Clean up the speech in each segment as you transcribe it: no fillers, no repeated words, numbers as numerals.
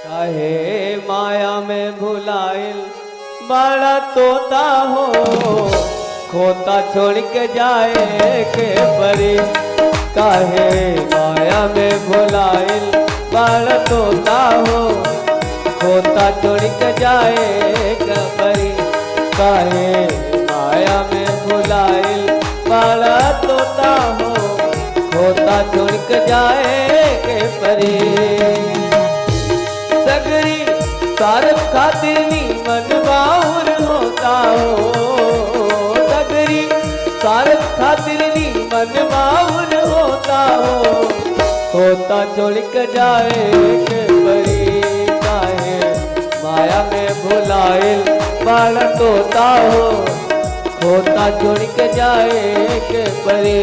काहे माया में भुलाइल बड़ा तोता हो, खोता छोड़ के जाए के परी। काहे माया में भुलाइल बड़ा तोता हो, खोता छोड़ के जाए के परी। काहे माया में भुलाइल बड़ा तोता हो, खोता छोड़ के जाए के परी। सगरी सारस खातिर नीमन बाउर होता हो, सगरी सारस खातिर नीमन बाउर होता हो, खोता छोड़ के जाए के परी। काहे माया में भुलाइल बड़ा तोता हो, खोता छोड़ के जाए के परी।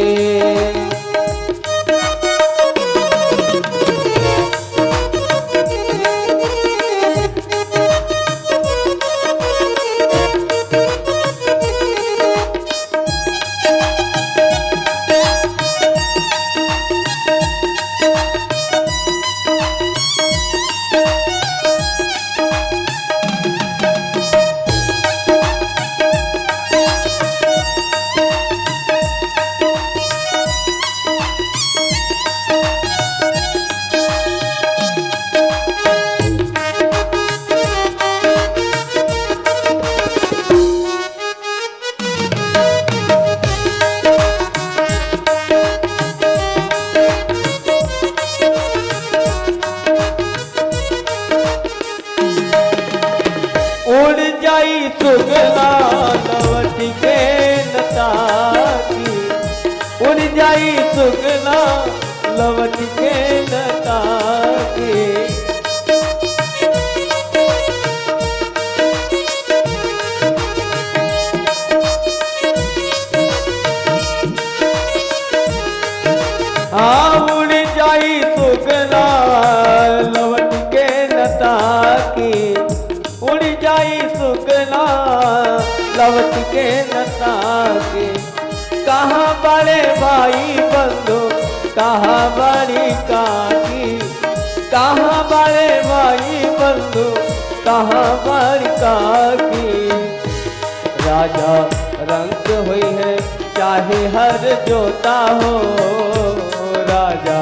उड़ जाई सुगना लवट के नताकी, उड़ जाई सुगना लवट के नताकी। हाँ उड़ जाई सुगना लवट के नताकी, उड़ जाई सुगना लवट के नताकी। कहाँ बड़े भाई बंधु कहाँ बड़ी काकी, कहाँ बड़े भाई बंधु कहाँ बड़ी काकी। राजा रंग हुई है चाहे हर जोता हो, राजा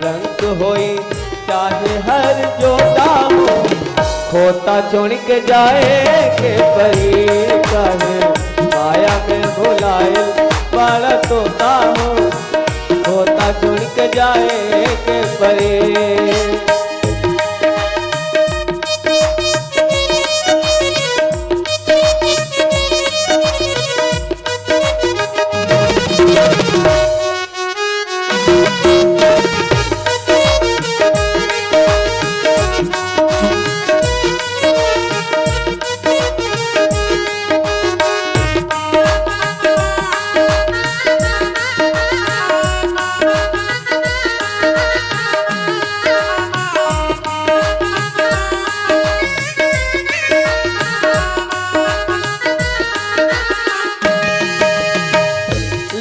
रंग होई चाहे हर जोता हो, खोता छोड़ के जाए के परी। काहे माया में भुलाइल बड़ा तोता हो, खोता छोड़ के जाए के परी।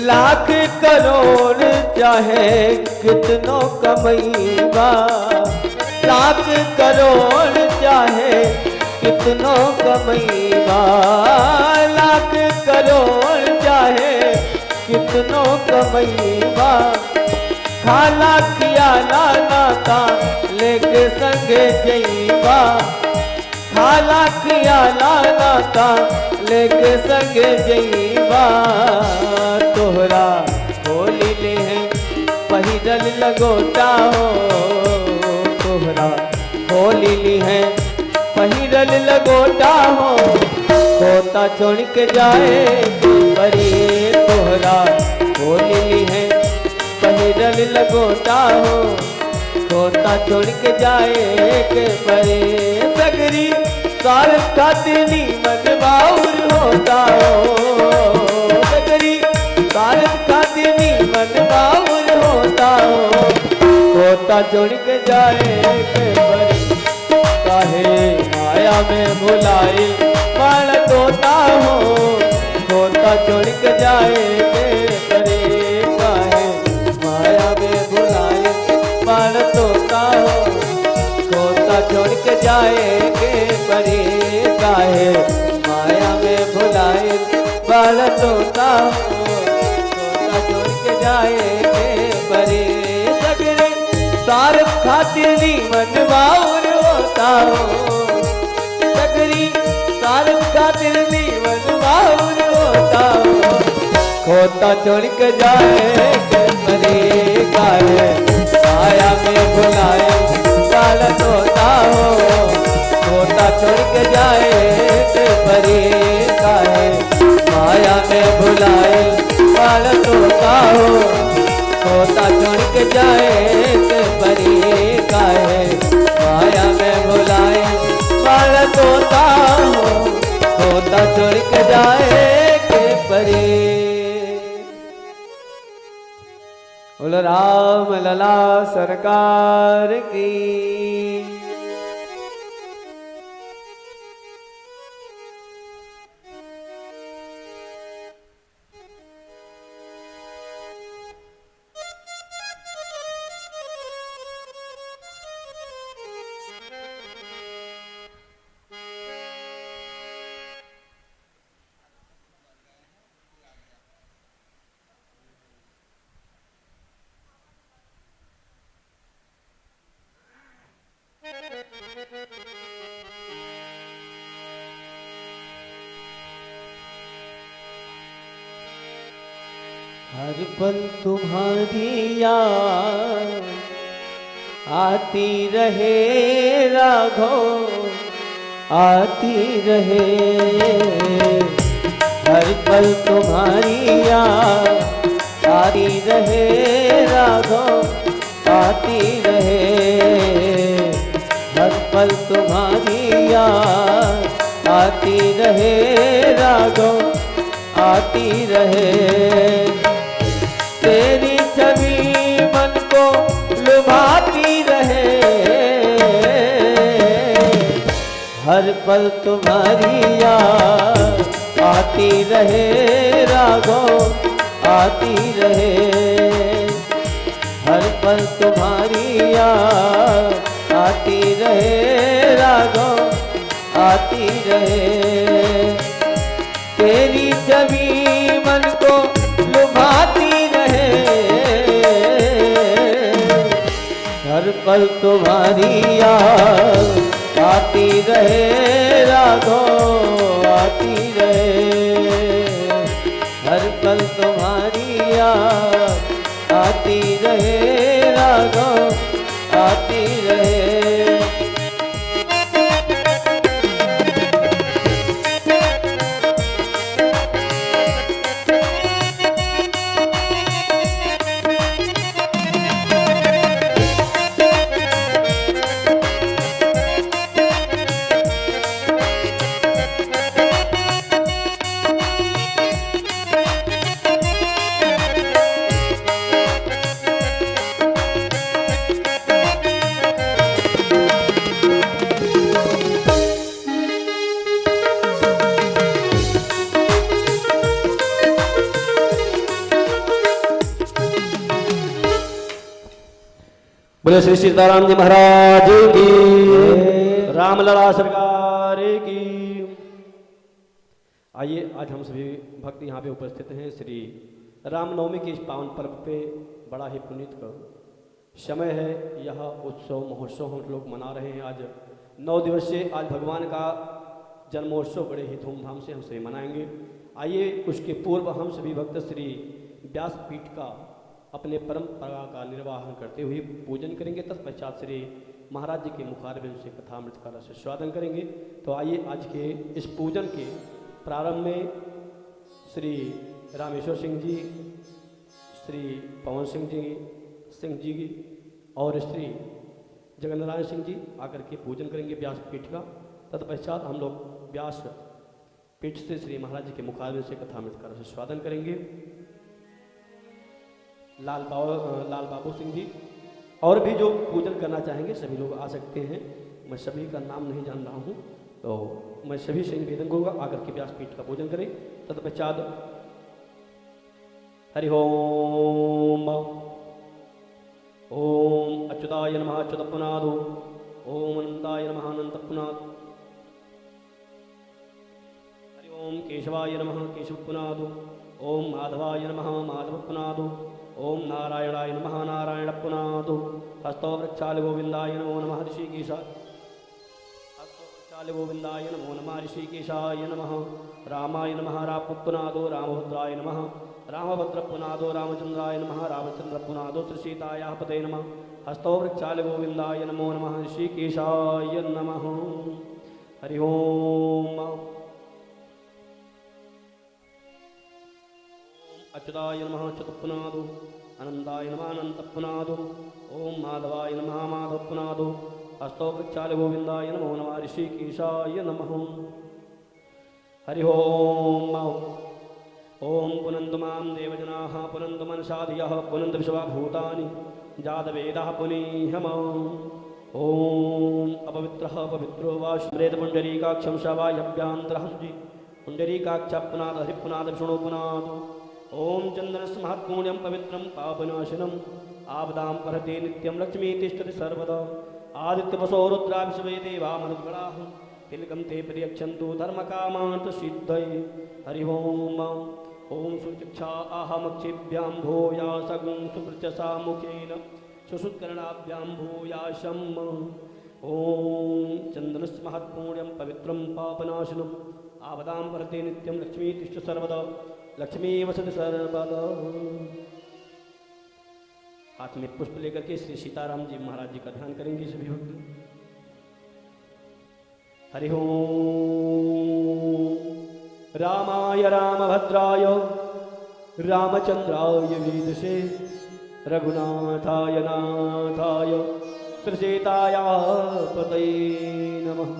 लाख करोड़ चाहे कितनों कमैबा, लाख करोड़ चाहे कितनों कमैबा, लाख करोड़ चाहे कितनों कमैबा। खाला खियाला नाता लेके संगे जईबा, खाला खियाला नाता लेके संगे जईबा। तोहरा होली ले है पहिरल लगोटा हो, तोहरा होली ली है पहिरल लगोटा हो, खोता छोड़ के जाए परी। तोहरा होली ली है पहिरल लगोटा हो, खोता छोड़ के जाए के परी। सगरी सार खातिर नीमन बाउर होता हो, सगरी सार खातिर नीमन बाउर होता हो, खोता छोड़ के जाए के परी। काहे माया में भुलाई बड़ा तोता हो, खोता छोड़ के जाए के परी। काहे माया में भुलाई बड़ा तोता हो, खोता खोता छोड़ के जाएंगे परी काहे माया में भुलाए बाल तोता हो। खोता छोड़ के जाएंगे परी सगरे सार खातिर नीमन बाउर होता हो। सगरी सार खातिर नीमन बाउर होता हो। खोता छोड़ के जाएंगे परी काहे माया में भुलाए बाल तोता हो। खोता छोड़ के जाएंगे परी काहे माया में भुलाए बाल तोता हो। खोता छोड़ के जाएंगे परी काहे माया में भुलाए बाल तोता हो। खोता छोड़ के जाएंगे परी। बोलो राम लला सरकार की। हर पल तुम्हारी याद आती रहे राघव आती रहे। हर पल तुम्हारी याद आती रहे राघव आती रहे। हर पल तुम्हारी याद आती रहे राघव आती रहे। तेरी छवि मन को लुभाती रहे। हर पल तुम्हारी याद आती रहे राघव आती रहे। हर पल तुम्हारी याद आती रहे राघव आती रहे। तेरी छवि मन को लुभाती रहे। हर पल तुम्हारी याद आती रहे राघव आती रहे। हर पल तुम्हारी याद आती रहे राघव आती रहे। बोले श्री सीताराम जी महाराज की, रामलला सरकार की। आइए आज हम सभी भक्त यहाँ पे उपस्थित हैं श्री रामनवमी के इस पावन पर्व पे। बड़ा ही पुनीत का समय है। यह उत्सव महोत्सव हम लोग मना रहे हैं। आज 9 दिवसीय आज भगवान का जन्मोत्सव बड़े ही धूमधाम से हम सभी मनाएंगे। आइए उसके पूर्व हम सभी भक्त श्री व्यासपीठ का अपने परंपरा का निर्वाहन करते हुए पूजन करेंगे। तत्पश्चात श्री महाराज जी के मुखारबिंद से कथामृत का रस स्वादन करेंगे। तो आइए आज के इस पूजन के प्रारंभ में श्री रामेश्वर सिंह जी, श्री पवन सिंह जी और श्री जगन्नारायण सिंह जी आकर के पूजन करेंगे व्यासपीठ का। तत्पश्चात हम लोग व्यास पीठ से श्री महाराज जी के मुखारबिंद से कथामृत का रस स्वादन करेंगे। लाल बाबू सिंह जी और भी जो पूजन करना चाहेंगे सभी लोग आ सकते हैं। मैं सभी का नाम नहीं जान रहा हूँ, तो मैं सभी से निवेदन करूँगा आकर के व्यासपीठ का पूजन करें। तत्पश्चात हरि ओम ओम अच्युताय नमः अच्युतपुनादो ओम अनंताय पुनाद। हरि ओम केशवाय नमः केशव पुनादो। ओम माधवाय नमः माधव पुनादो। ओम नारायणाय नमः नारायण पुनादो। हस्तो वृक्षाल गोविंदाय नमो नमः ऋषिकेशाय। हस्तो वृक्षाल गोविंदाय नमो नमः ऋषिकेशाय नमः। रामाय नमः राम पुनादो रामभद्राय नमः रामभद्र पुनादो रामचंद्राय नमः रामचंद्र पुनादो श्री सीतायाः पते नमः। हस्तो वृक्षाल गोविंदाय नमो नमः ऋषिकेशाय नमः। हरि ओम। अच्युताय नमः अच्युतपुनादो। अनंताय नमः अनंतपुनादो। ओम माधवाय नमः माधवपुनादो। हस्तो वृक्षाल गोविंदाय नमो नमः ऋषिकेशाय नमः। हरि ओम। ओम पुनन्तु मां देवजनाः पुनन्तु मनसाधियः पुनन्तु विश्वभूतानि जातवेदः पुनीहम। ओम अपवित्रः पवित्रो वा स्मरेत पुण्डरीकाक्षं शवायभ्यान्तरः शुचि पुण्डरीकाक्ष पुनाद हरिपुनाद विष्णु पुनाद। ओम चंद्रस्महत्पुण्यं पवित्रं पापनाशनम् आपदां परते नित्यं लक्ष्मी तिष्ठति सर्वदा। आदित्यवसो रुद्रा विश्वे देवा मनुगणाः तिलकं ते प्रयच्छन्तु धर्मकामान् सिद्धये। हरि ओम। ओम सुचिक्षा आहमक्षिभ्यां भूया सगुं सुवृचसा मुखेन सुसुत्कर्णाभ्यां भूयाशम्। ओम चंद्रस्महत्पुण्यं पवित्रं पापनाशनम् आपदां परते नित्यं लक्ष्मी तिष्ठ सर्वदा लक्ष्मी वसति सर्वदा। हाथ में पुष्प लेकर के श्री सीताराम जी महाराज जी का ध्यान करेंगे सभी भक्त। हरि ओम। रामाय रामभद्राय रामचंद्राय वेदसे रघुनाथाय नाथाय श्रीसीताय पतये नमः।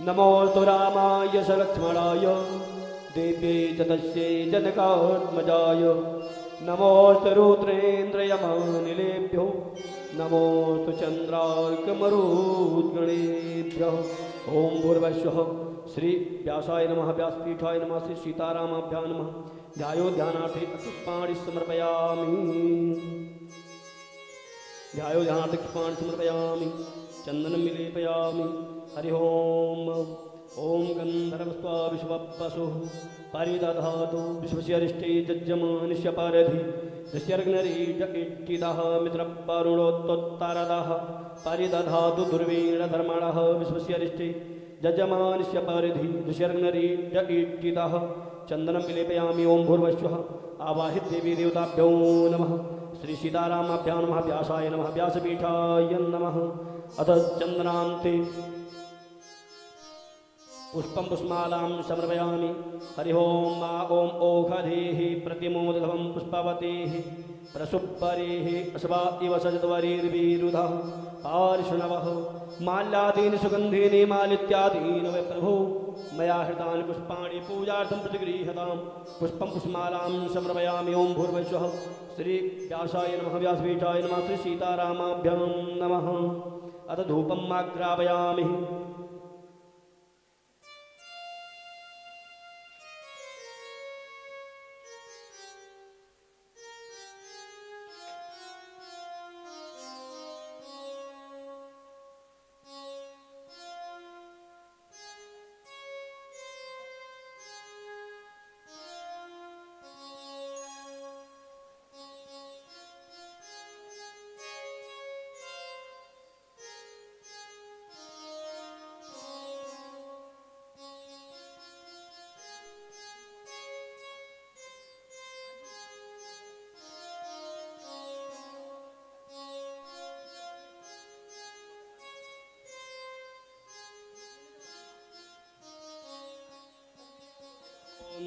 नमोस्तु रामाय स लक्ष्मणाय देव्यै च तस्यै जनकात्मजाय। नमोस्तु रुद्रेन्द्रयमानिलेभ्यो नमोस्तु चंद्रार्कमरुद्गणेभ्यः। ओम भूर्भुवस्सुः श्री व्यासाय नमः व्यासपीठाय नमः श्री सीतारामाभ्यां नमः। ध्यायो ध्यानार्थे पुष्पाणि समर्पयामि। ध्यायो ध्यानार्थे पुष्पाणि समर्पयामि चंदनं विलेपयामि। हरि ओम। ओम गंधर्वस्त्वा विश्ववसुः परिदधातु विश्वस्य अरिष्टे जज्जमानस्य पारधि ऋष्यर्घ्नरीडः मित्रपरुणोत्तरदः परिदधातु दुर्वीणधर्मणः विश्वस्य अरिष्टे जज्जमानस्य पारधि ऋष्यर्घ्नरीडः चंदनं विलेपयामि। ओम भूर्भुवस्सुः आवाहित देवी देवताभ्यो नमः। श्री सीतारामाभ्यां नमः। व्यासाय नमः व्यासपीठाय नमः। अथ चंदनान्ते पुष्पं पुष्पमालां समर्पयामि। हरि ओम। ओम ओषधेः प्रतिमोदधवं पुष्पवतेः प्रसुप्परेः अश्वा इव सजद्वरीर्विरुधः पार्ष्णवः माल्यादीनि सुगन्धीनि मालित्यादीनि वै प्रभो मया हृतानि पुष्पाणि पूजार्थं प्रतिगृह्यताम्। पुष्पं पुष्पमालां समर्पयामि। ओम भूर्भुवस्सुः श्री व्यासाय नमः व्यासपीठाय नमः श्री सीतारामाभ्यां नमः। अथ धूपम् आग्रापयामि।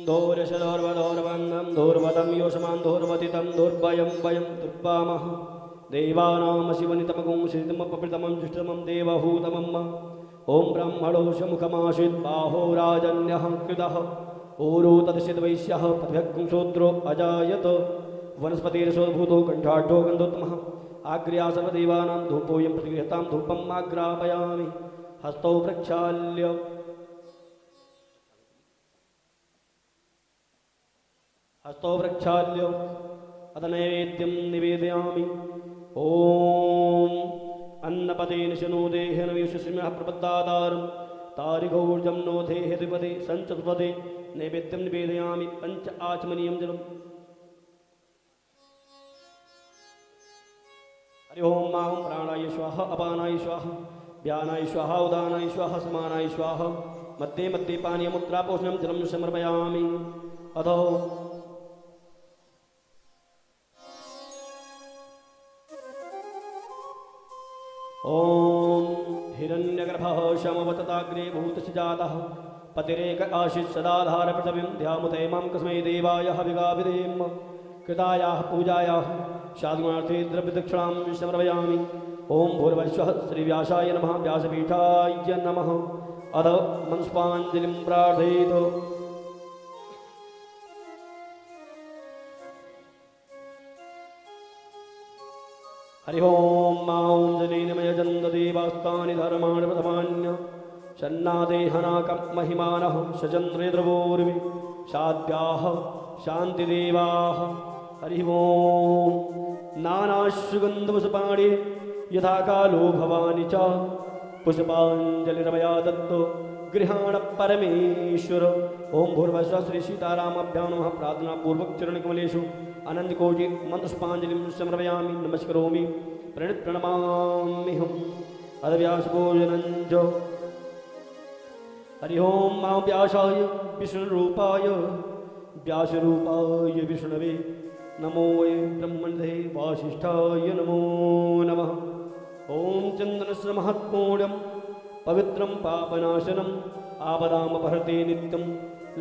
धूर्शदोर्वदोर्वन्दं धूर्वदं योषमान् धूर्वतितं धूर्भयं वयं दुर्वामः। देवानां शिवनितमगुं श्रीतमपृतमं जुष्टमं देवहूतमम्। ओम ब्रह्मणोषमुखमासीत् बाहो राजन्यः कृतः ऊरो तदशिद्वैश्यः पद्भ्यग्ं शूद्रो अजायत वनस्पतिरसोद्भूतो कण्ठाढ्यो गन्धोत्तमः। आग्र्या सर्वदेवानां धूपोऽयं प्रतिगृह्यतां धूपम् आग्रापयामि। हस्तौ प्रक्षाल्य अथ नैवेद्यं निवेदयामि। ओम अन्नपदेन शनो देहेन विश्वसिंह प्रपद्दातारं तारिगौर्जं नो देहे द्विपदे संचतुपदे नैवेद्यं निवेदयामि पंच आचमनीयं जलम्। हरि ओम मां प्राणाय स्वाहा अपानाय स्वाहा व्यानाय स्वाहा उदानाय स्वाहा समानाय स्वाहा मध्ये मध्ये पानीयमुद्रापोषणं जलं समर्पयामि। अधो ओम हिरण्यगर्भः शमवतताग्रे भूतस्य जातः पतिरेक आशिष सदाधार पृथिवीं ध्यामुते मां कस्मै देवाय हविगाभिधेम कृतायाः पूजायाः साधुनार्थे द्रव्यदक्षिणां समर्पयामि। ओम भूर्भुवस्सुः श्रीव्यासाय नमः व्यासपीठाय नमः। अध मनस्पाञ्जलिं प्रार्थयेत्। हरि ओम मां जनेन मयजन्ददेवास्तानि धर्माणि प्रथमान्य शन्नादेहनाकं महिमानः सचन्द्रेद्रवोर्वि साध्याः शान्तिदेवाः। हरि ओम नानाशुगन्धपुष्पाणि यथा कालो भवानि च पुष्पाञ्जलिरमया दत्तो गृहाण परमेश्वर। ओम भूर्भुवस्सुः श्री सीतारामाभ्यां नमः। प्रार्थनापूर्वक चरणकमलेषु अनन्तकोटि मन्त्रपुष्पाञ्जलिं समर्पयामि नमस्करोमि प्रणमाम्यहम्। अथ व्यासभोजनञ्च। हरि ओम मां व्यासाय विष्णुरूपाय व्यासरूपाय विष्णवे नमो वै ब्रह्मणे वासिष्ठाय नमो नमः। ओम चन्दनस्य महत्पूर्णं पवित्रं पापनाशनम् आपदामपहर्ते नित्यं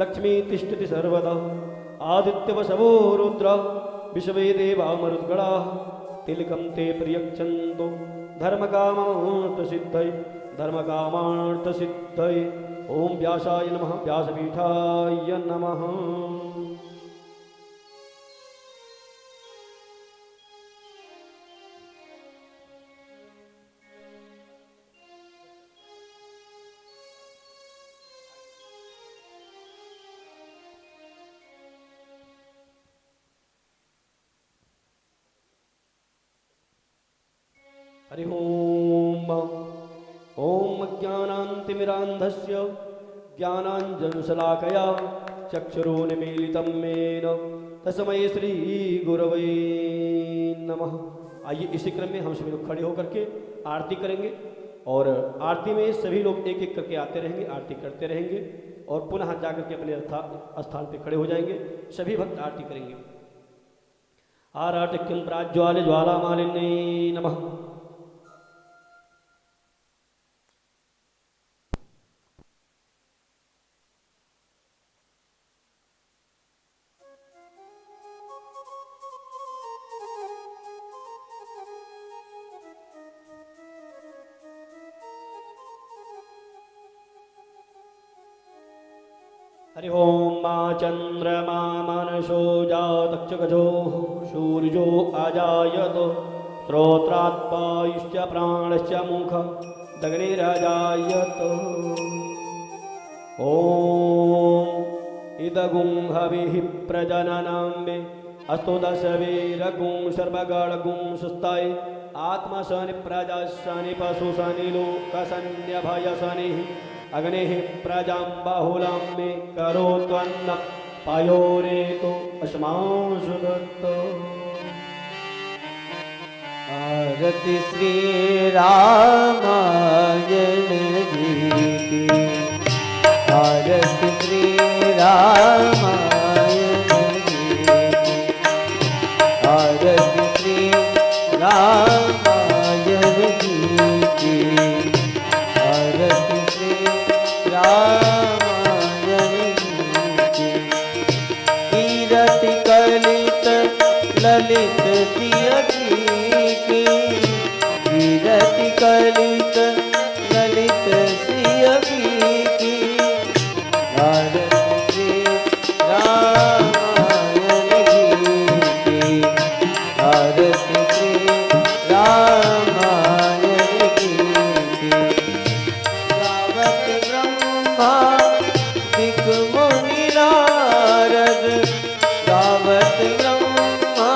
लक्ष्मी तिष्ठति सर्वदा आदित्यवसवो रुद्र विश्वे देवा मरुद्गणाः तिलकं ते प्रयच्छन्तु धर्मकामार्थसिद्धये। ओम व्यासाय नमः व्यासपीठाय नमः। हरि ओम ओम ज्ञानान्तिमिरान्धस्य ज्ञानाञ्जनशलाकया चक्षुरुन्मीलितं येन तस्मै श्री गुरवे नमः। आइए इसी क्रम में हम सभी लोग खड़े होकर के आरती करेंगे और आरती में सभी लोग एक एक करके आते रहेंगे, आरती करते रहेंगे और पुनः जाकर के अपने स्थान पे खड़े हो जाएंगे। सभी भक्त आरती करेंगे। आराटिक्यं प्राज्वाल्य ज्वालामालिन्यै नमः। हरि ओम मा चंद्रमा मनसो जातक्षगजो सूर्यो अजायत श्रोत्रात्पायुश्च प्राणश्च मुख दग्निरजायत। ओम इदगुं हविः प्रजननं मे अस्तु दशवीरगुं सर्वगणगुं सुस्ताय आत्मशनि प्रजाशनि पशुशनि लोकशन्यभयशनिः अग्निः प्रजां बाहुलां मे करोत्वन्नं पायोरेतो अस्मासु दत्तो। आरती श्री रामायण जी की। आरती श्री रामायण जी की। आरती श्री रामायण जी की। आरती श्री रामायण जी की। कीरति कलित ललित सिय की। कीरति कलित ललित सिय की। आरती श्री रामायण जी की। आरती श्री रामायण जी की। गावत ब्रह्मा दिक मुनि नारद। गावत ब्रह्मा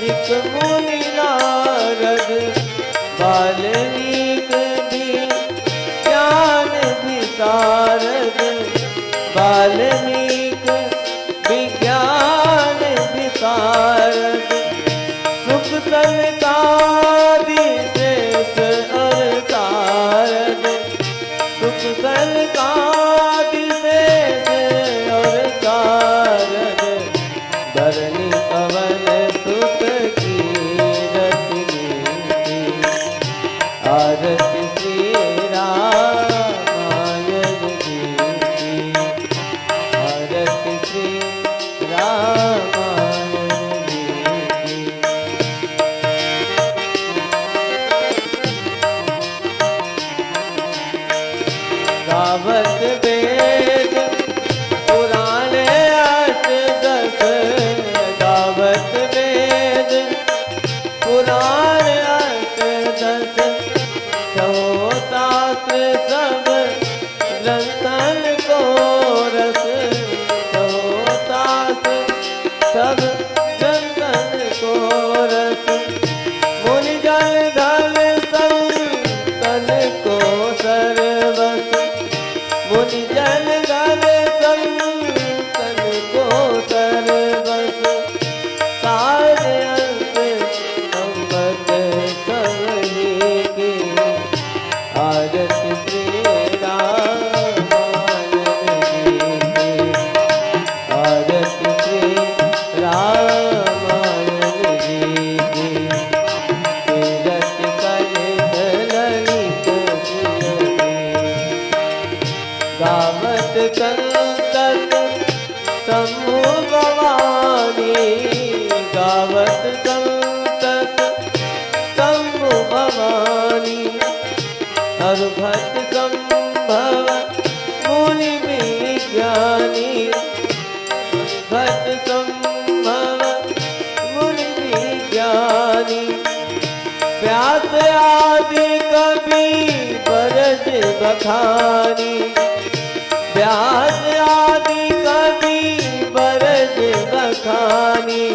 दिक मुनि नारद। बाल गावत वेद पुराण अष्ट दस गावत वेद पुराण अष्ट दस छो शास्त्र सब ग्रंथन को रस छो शास्त्र सब ग्रंथन को रस मुनि जल धल संतन को सर्वस मुनि जल धल संतन को सर्वस सारे अंश संपत सबही की आरती श्री रामायण जी की आरती श्री रामायण जी की तीरथ कलित ललित गावत संतत समूह भवानी गावत संतत समूह भवानी हर भक्त संभव मुनि विज्ञानी भक्त संभव मुनि विज्ञानी व्यास आदि कवि बरज बखानी व्यास आदि कवि बरज बखानी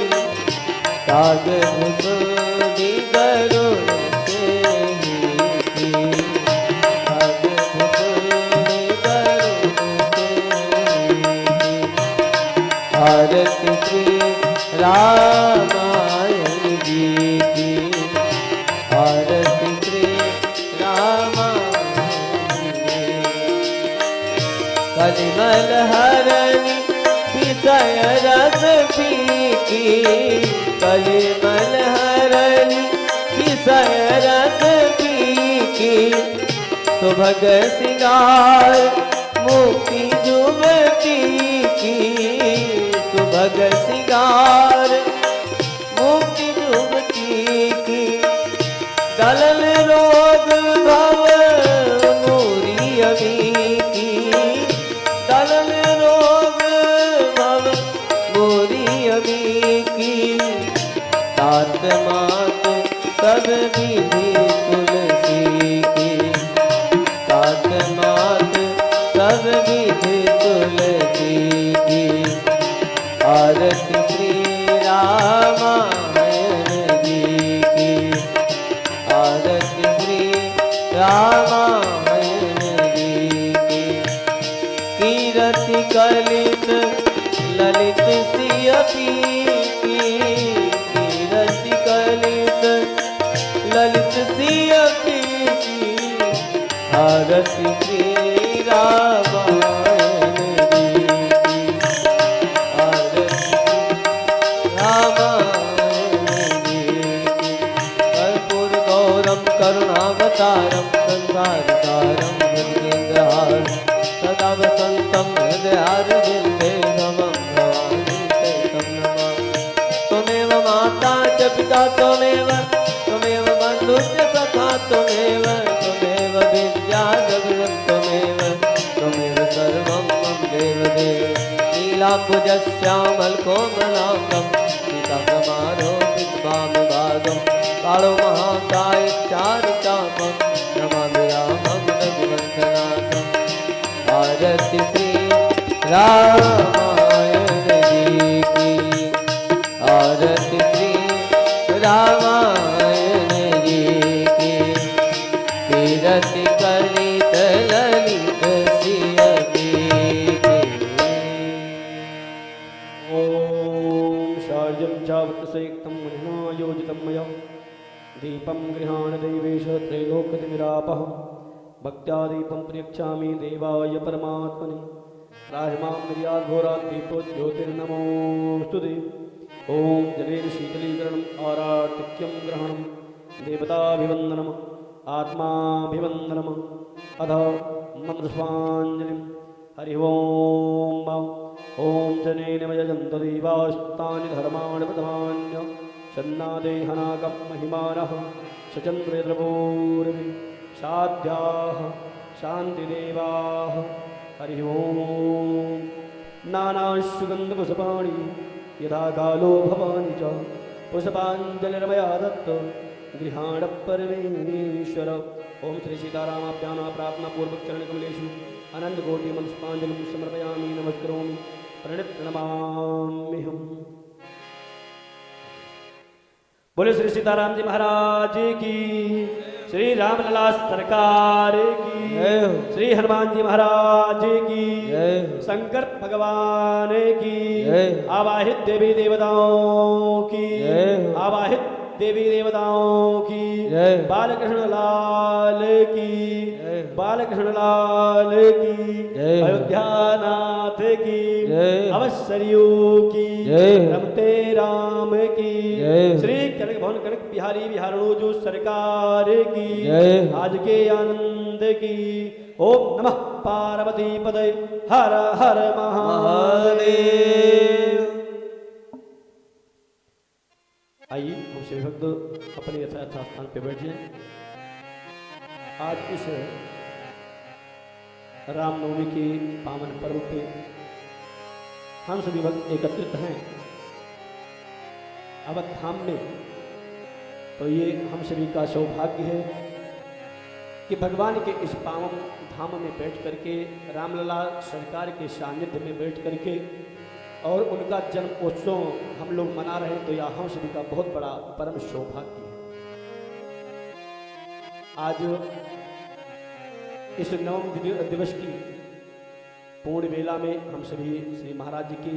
काग भूषुंडी गरुड़ तेहि काग भूषुंडी गरुड़ तेहि आरती श्री रामायण जी की आरती श्री रामायण कलिमल हरनि विषय रस पीकी कलिमल हरनि विषय रस पीकी सुभग सिंगार मुक्ति जुबती की सुभग सिंगार मुक्ति जुबती की दलन रोग भव मोरी अभी की दलन रोग भव मोरी अभी की तात मात सब विधि तुलसी की तात मात सब विधि तुलसी की आरती श्री रामायण जी की आरती श्री रामायण जी की कीरति कलित ललित सिय पीकी कीरति कलित ललित सिय पीकी आरती श्री रामायण जी की आरती रामायण जी की कर्पूर गौरम करुणावतारम संसारसारम भुजगेन्द्रहारं सदा वसन्तं हृदयारविन्दे भवं भवानी ते तं नमामि त्वमेव माता च पिता त्वमेव त्वमेव बन्धुश्च सखा त्वमेव त्वमेव विद्या द्रविणं त्वमेव त्वमेव सर्वं मम देवदेव नीलाम्बुजश्यामलकोमलाङ्गं सीतासमारोपितवामभागं कालो महाकायचारुचापं नमामि रामं रघुवंशनाथम् आरती श्री रामायण जी की आरती श्री रामायण जी की तीरथ कलित ललित सिय पीकी ओम शार्जं चावतसेक्तं मुनिना योजितं मया दीपं गृहाण देवेश त्रैलोक्यतिमिरापः भक्त्यादीपं प्रयच्छामि देवाय परमात्मने राहिमां निर्याघोरात् दीपो ज्योतिर्नमोऽस्तु ते ओम जलेन शीतलीकरणम् आराटिक्यं ग्रहणं देवताभिवन्दनम् आत्माभिवन्दनम् अथ मम पुष्पाञ्जलिं हरि ओम ओम जनेन यजन्त देवास्तानि धर्माणि प्रथमान्य सन्नादेहनाकं महिमानः सचन्द्रद्रवोर्वि साध्याः शान्तिदेवाः हरि ओम। नानासुगन्धपुष्पाणि यथा कालो भवानि च पुष्पाञ्जलिर्मया दत्त गृहाण परमेश्वर। ओम श्री सीतारामाभ्यां प्रार्थना पूर्वक चरण कमलेषु अनंत कोटि पुष्पांजलिं समर्पयामि नमस्करोमि प्रणमाम्यहम्। बोले श्री सीताराम जी महाराज की, श्री रामलला सरकार की, श्री हनुमान जी महाराज की, शंकर भगवान की, आवाहित देवी देवताओं की, आवाहित देवी देवताओं की, बालकृष्ण लाल की, बालकृष्ण लाल की, अयोध्यानाथ की, अवसरियों की, रमते राम की, श्री कनक भवन कनक बिहारी बिहारणो जो सरकार की, आज के आनंद की। ओम नमः पार्वती पदे हर हर महादेव। आइए हम सभी भक्त अपने यथायथा स्थान पे बैठ जाएं। आज इस रामनवमी के पावन पर्व पे हम सभी भक्त एकत्रित हैं अवध धाम में। तो ये हम सभी का सौभाग्य है कि भगवान के इस पावन धाम में बैठ करके, रामलला सरकार के सानिध्य में बैठ करके और उनका जन्म उत्सव हम लोग मना रहे हैं। तो यह हम सभी का बहुत बड़ा परम सौभाग्य है। आज इस नवम दिवस की पूर्ण वेला में हम सभी श्री महाराज जी के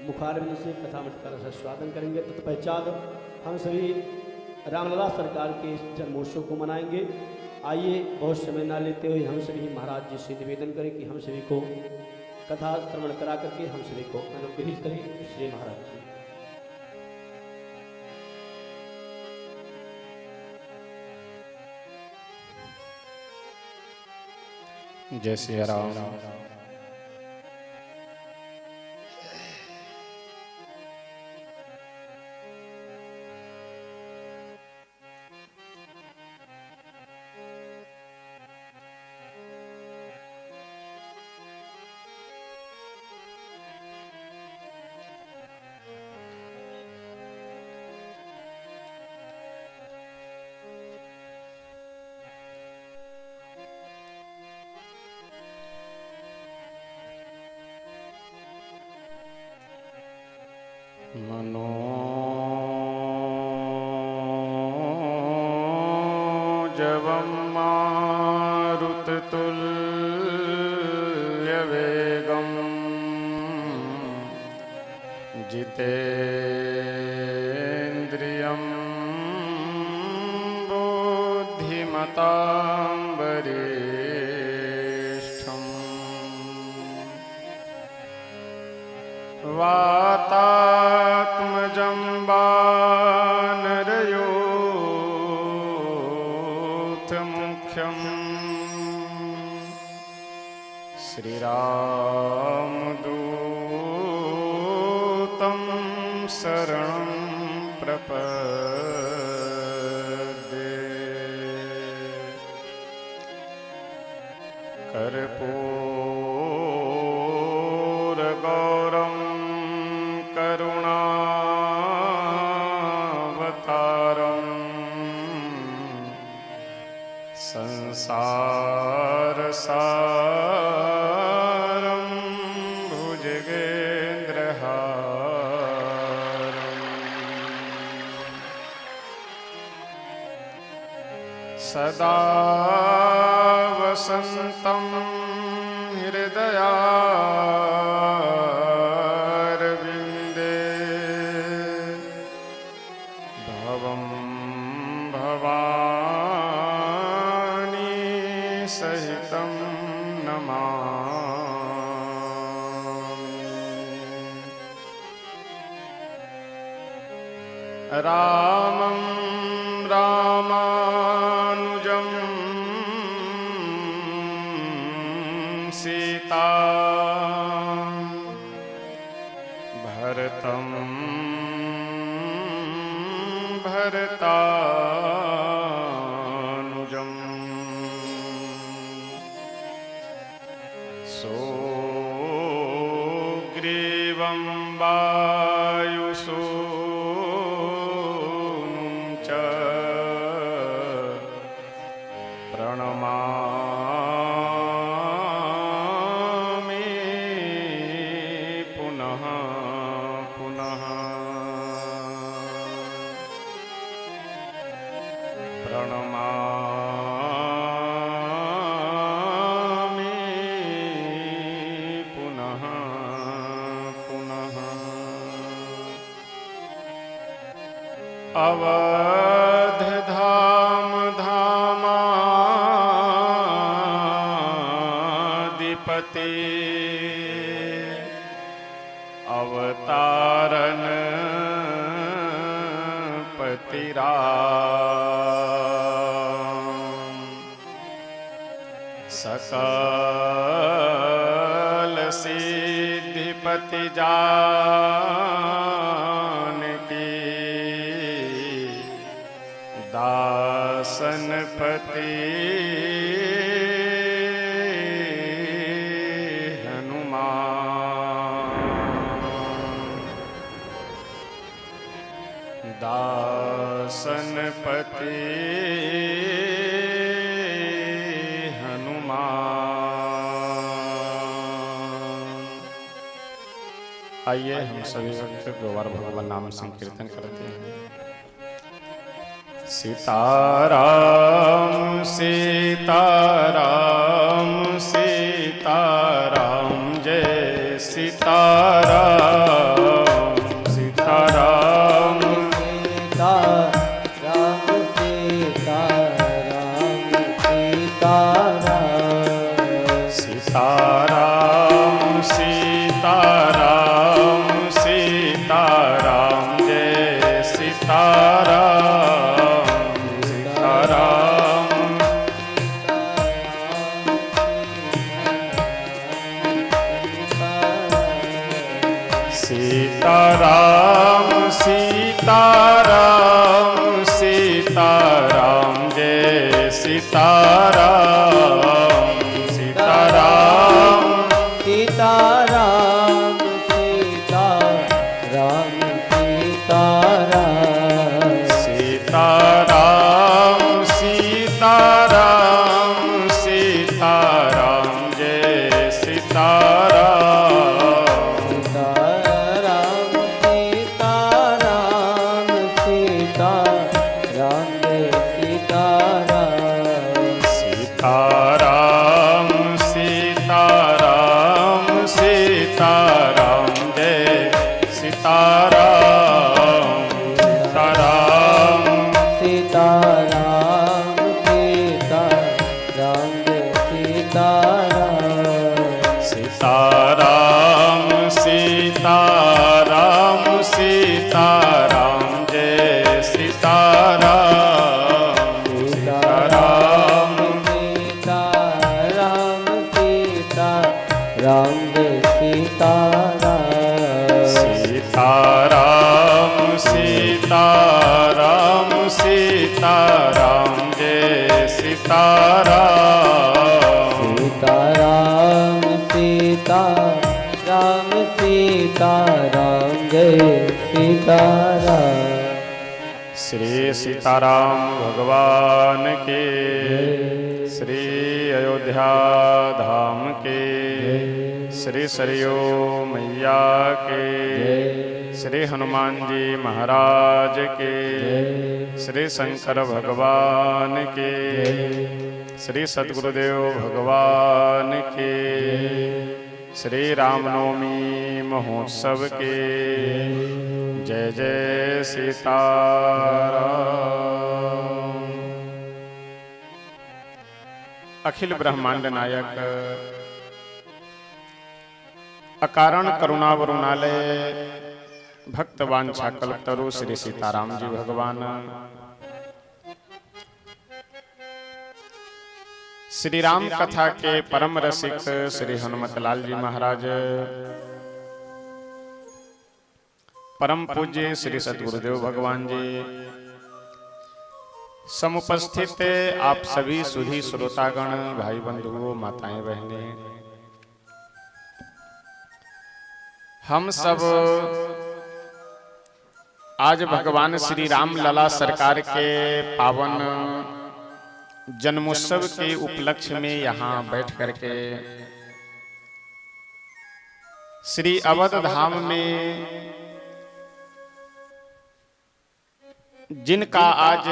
मुखारविंद से कथामृत का स्वागत करेंगे। तत्पश्चात हम सभी रामलला सरकार के जन्मोत्सव को मनाएंगे। आइए बहुत समय ना लेते हुए हम सभी महाराज जी से निवेदन करें कि हम सभी को कथा श्रवण करा करके हम सभी को अनुग्रहित करें। श्री महाराज जी। जय श्री राम। मनोजवं मारुततुल्यवेगं जितेन्द्रियं बुद्धिमतां वरिष्ठम् वातात्मजं वानरयोथमुख्यम् श्रीरामदूतं शरणं प्रपद्ये। कर्पूरगौरं करुणावतारं संसारसारं भुजगेन्द्रहारम् सदा वसन्तं हृदयारविन्दे भवं भवानी सहितं नमामि। रामं रामानुजं सीता भरतं भरतानुजम् सुग्रीवं वायुसूनुं च प्रणमामि पुनः पुनः प्रणमामि पुनः पुनः अवध धाम धामाधिपते अवतारन पतिराम सकल सिद्धिपति जानकी दासन पति दासनपति हनुमान। आइए हम सभी वक्त दो बार भगवान नाम संकीर्तन करते हैं। सीताराम सीताराम सीताराम जय सीताराम सीताराम सीताराम सीताराम सीताराम जय सीताराम सीताराम सीताराम सीताराम सीताराम जय सीताराम सीताराम सीताराम सीताराम सीताराम सीताराम सीताराम सीताराम जय सीताराम सीताराम सीताराम सीताराम जय सीताराम सीताराम सीताराम सीताराम जय सीताराम सीताराम सीताराम सीताराम सीताराम जय सीताराम सीताराम सीताराम सीताराम जय सीताराम सीताराम सीताराम सीताराम जय सीताराम सीताराम सीताराम सीताराम जय सीताराम। श्री सीताराम भगवान के, श्री अयोध्या धाम के, श्री सरयू मैया के, श्री हनुमान जी महाराज के, श्री शंकर भगवान के, श्री सद्गुरुदेव भगवान के, श्री रामनवमी महोत्सव के जय जय सीताराम। अखिल ब्रह्मांड नायक अकारण करुणा वरुणालय भक्त वांछा कल्पतरु श्री सीताराम जी भगवान श्री राम कथा के परम रसिक श्री हनुमत लाल जी महाराज, परम पूज्य श्री सद्गुरुदेव भगवान जी, समुपस्थित आप सभी सुधी श्रोतागण, भाई बंधुओं, माताएं बहनें, हम सब आज भगवान श्री राम लला सरकार के पावन जन्मोत्सव के उपलक्ष्य में यहाँ बैठ करके श्री अवध धाम में जिनका आज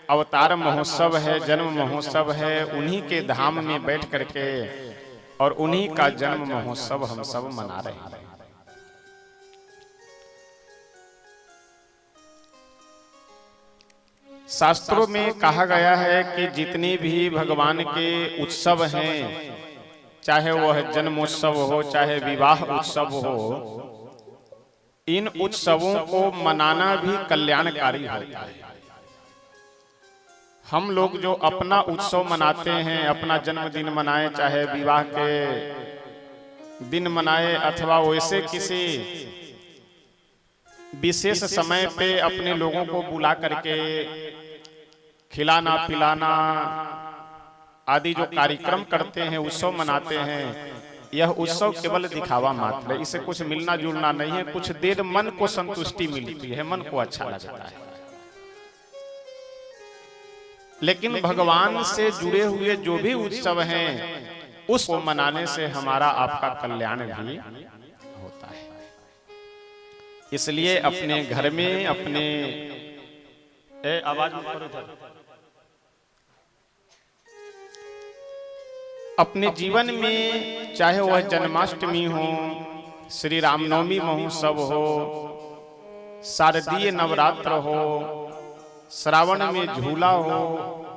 अवतार महोत्सव है, जन्म महोत्सव है, उन्हीं के धाम में बैठ करके और उन्हीं का जन्म महोत्सव हम सब मना रहे हैं। शास्त्रों में कहा गया है कि जितने भी भगवान के उत्सव हैं, चाहे वह जन्मोत्सव हो, चाहे विवाह उत्सव हो, इन उत्सवों को मनाना भी कल्याणकारी होता है। हम लोग जो अपना उत्सव मनाते हैं, अपना जन्मदिन मनाए, चाहे विवाह के दिन मनाए अथवा वैसे किसी विशेष समय पे अपने लोगों को बुला करके खिलाना पिलाना आदि जो कार्यक्रम करते हैं, उत्सव मनाते हैं, यह उत्सव केवल दिखावा मात्र है। इसे कुछ मिलना जुलना नहीं है। कुछ देर मन को संतुष्टि मिलती है, मन को अच्छा लगता है, लेकिन भगवान से जुड़े हुए जो भी उत्सव हैं, उसको मनाने से हमारा आपका कल्याण भी होता है। इसलिए अपने घर में अपने जीवन में, चाहे वह जन्माष्टमी हो, श्री रामनवमी महोत्सव हो, शारदीय नवरात्र हो, श्रावण में झूला हो,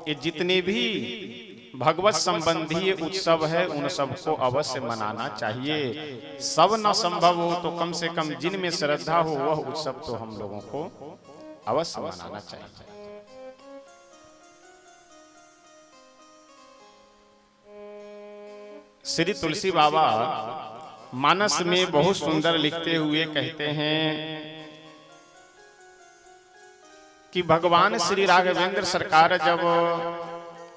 ये जितने भी भगवत संबंधी उत्सव है, उन सबको अवश्य मनाना चाहिए। सब न संभव हो तो कम से कम जिनमें श्रद्धा हो वह उत्सव तो हम लोगों को अवश्य मनाना चाहिए। श्री तुलसी बाबा मानस में बहुत सुंदर लिखते हुए कहते हैं कि भगवान श्री राघवेंद्र सरकार जब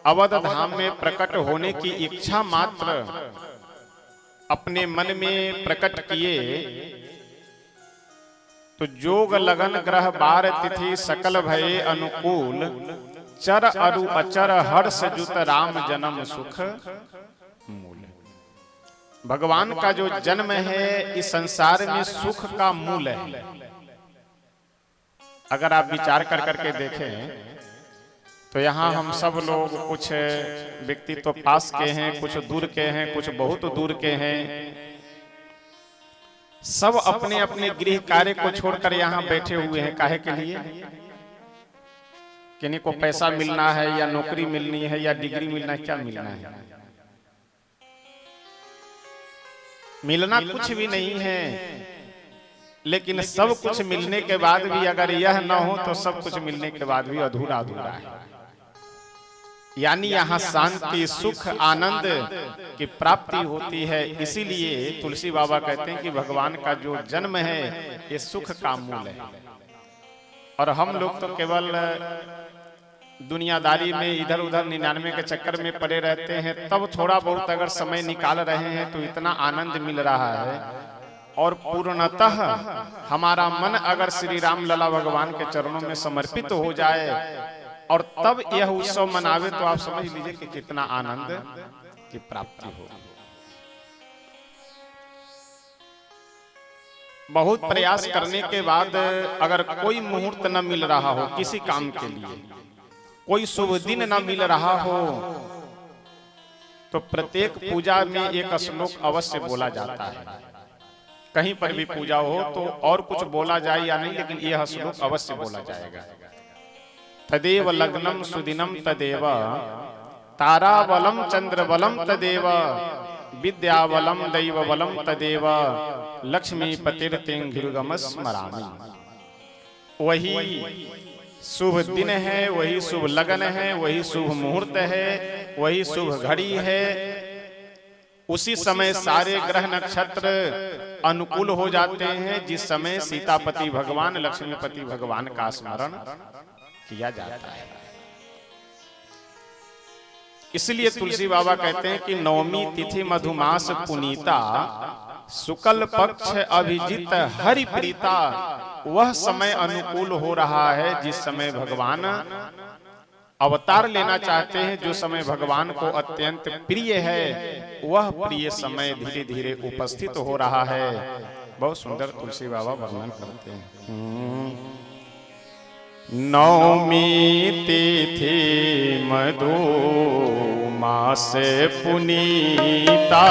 अवध धाम में प्रकट होने की इच्छा मात्र अपने मन में प्रकट किए, तो जोग लगन ग्रह बार तिथि सकल भये अनुकूल, चर अरु अचर हर्ष जुत राम जन्म सुख मूल। भगवान का जो जन्म है इस संसार में सुख का मूल है। अगर आप विचार कर करके देखें तो यहाँ हम सब लोग, कुछ व्यक्ति तो पास के हैं, कुछ दूर के हैं, कुछ बहुत दूर के हैं, सब अपने अपने गृह कार्य को छोड़कर यहाँ बैठे हुए हैं। काहे के लिए? किन्हीं को पैसा मिलना है, या नौकरी मिलनी है, या डिग्री मिलना है। क्या मिलना है? मिलना कुछ भी नहीं है, लेकिन सब कुछ मिलने के बाद भी अगर यह न हो तो सब कुछ मिलने के बाद भी अधूरा अधूरा है। यानी यहाँ शांति, सुख, आनंद की प्राप्ति होती है। इसीलिए तुलसी बाबा कहते हैं कि भगवान का जो जन्म है ये सुख का मूल है। और हम लोग तो केवल दुनियादारी में इधर उधर 99 के चक्कर में पड़े रहते हैं। तब थोड़ा बहुत अगर समय निकाल रहे हैं तो इतना आनंद मिल रहा है। और पूर्णतः हमारा मन अगर श्री राम लला भगवान के चरणों में समर्पित हो जाए और तब यह उत्सव मनावे, तो आप समझ लीजिए कि कितना आनंद की प्राप्ति हो। बहुत प्रयास करने के बाद अगर कोई मुहूर्त न मिल रहा हो किसी काम के लिए, कोई शुभ दिन न मिल रहा हो, तो प्रत्येक पूजा में एक श्लोक अवश्य बोला जाता है। कहीं पर भी पूजा हो तो और कुछ बोला जाए या नहीं, लेकिन यह श्लोक अवश्य बोला जाएगा। तदेव लग्नम सुदिनम तदेव ताराबलम चंद्रबलम तदेव विद्याबलम दैवबलम तदेव लक्ष्मी पतिर्तिंघिरुगम स्मरामि। वही शुभ दिन है, वही शुभ लगन है, वही शुभ मुहूर्त है, वही शुभ घड़ी है। उसी समय सारे ग्रह नक्षत्र अनुकूल हो जाते हैं, जिस समय सीतापति भगवान, लक्ष्मीपति भगवान का स्मरण किया जाता है। इसलिए तुलसी बाबा कहते हैं कि नवमी तिथि मधुमास पुनीता शुक्ल पक्ष अभिजित हरि प्रीता, वह समय अनुकूल हो रहा है जिस समय भगवान अवतार लेना चाहते हैं। जो समय भगवान को अत्यंत प्रिय है, वह प्रिय समय धीरे धीरे उपस्थित हो रहा है। बहुत सुंदर तुलसी बाबा वर्णन करते हैं। नवमी तिथि मधु मास पुनीता,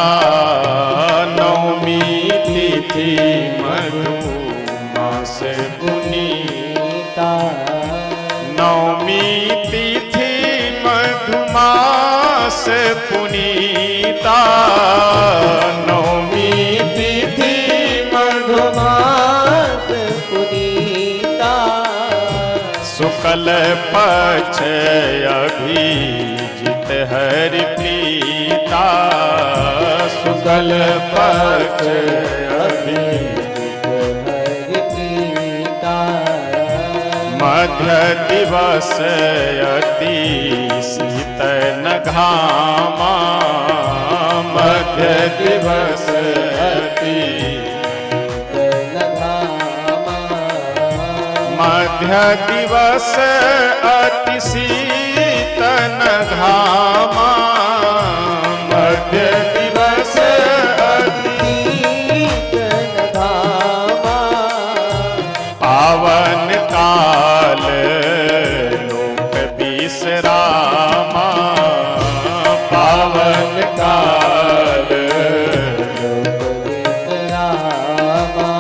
नवमी तिथि मधु मास पुनीता, नवमी तिथि मधु मास पुनीता, नवमी तिथि मधु मास पुनीता, शुक्ल पक्ष अभिजित हरि प्रीता, शुक्ल पक्ष अभिजित हरि प्रीता, मध्य दिवस अति शीतल घामा, मध्य दिवस अति शीतल घामा, मध्य दिवस अति शीतल घामा, मध्य दिवस अति शीतल घामा, पावन काल लोक विश्रामा, पावन काल लोक विश्रामा,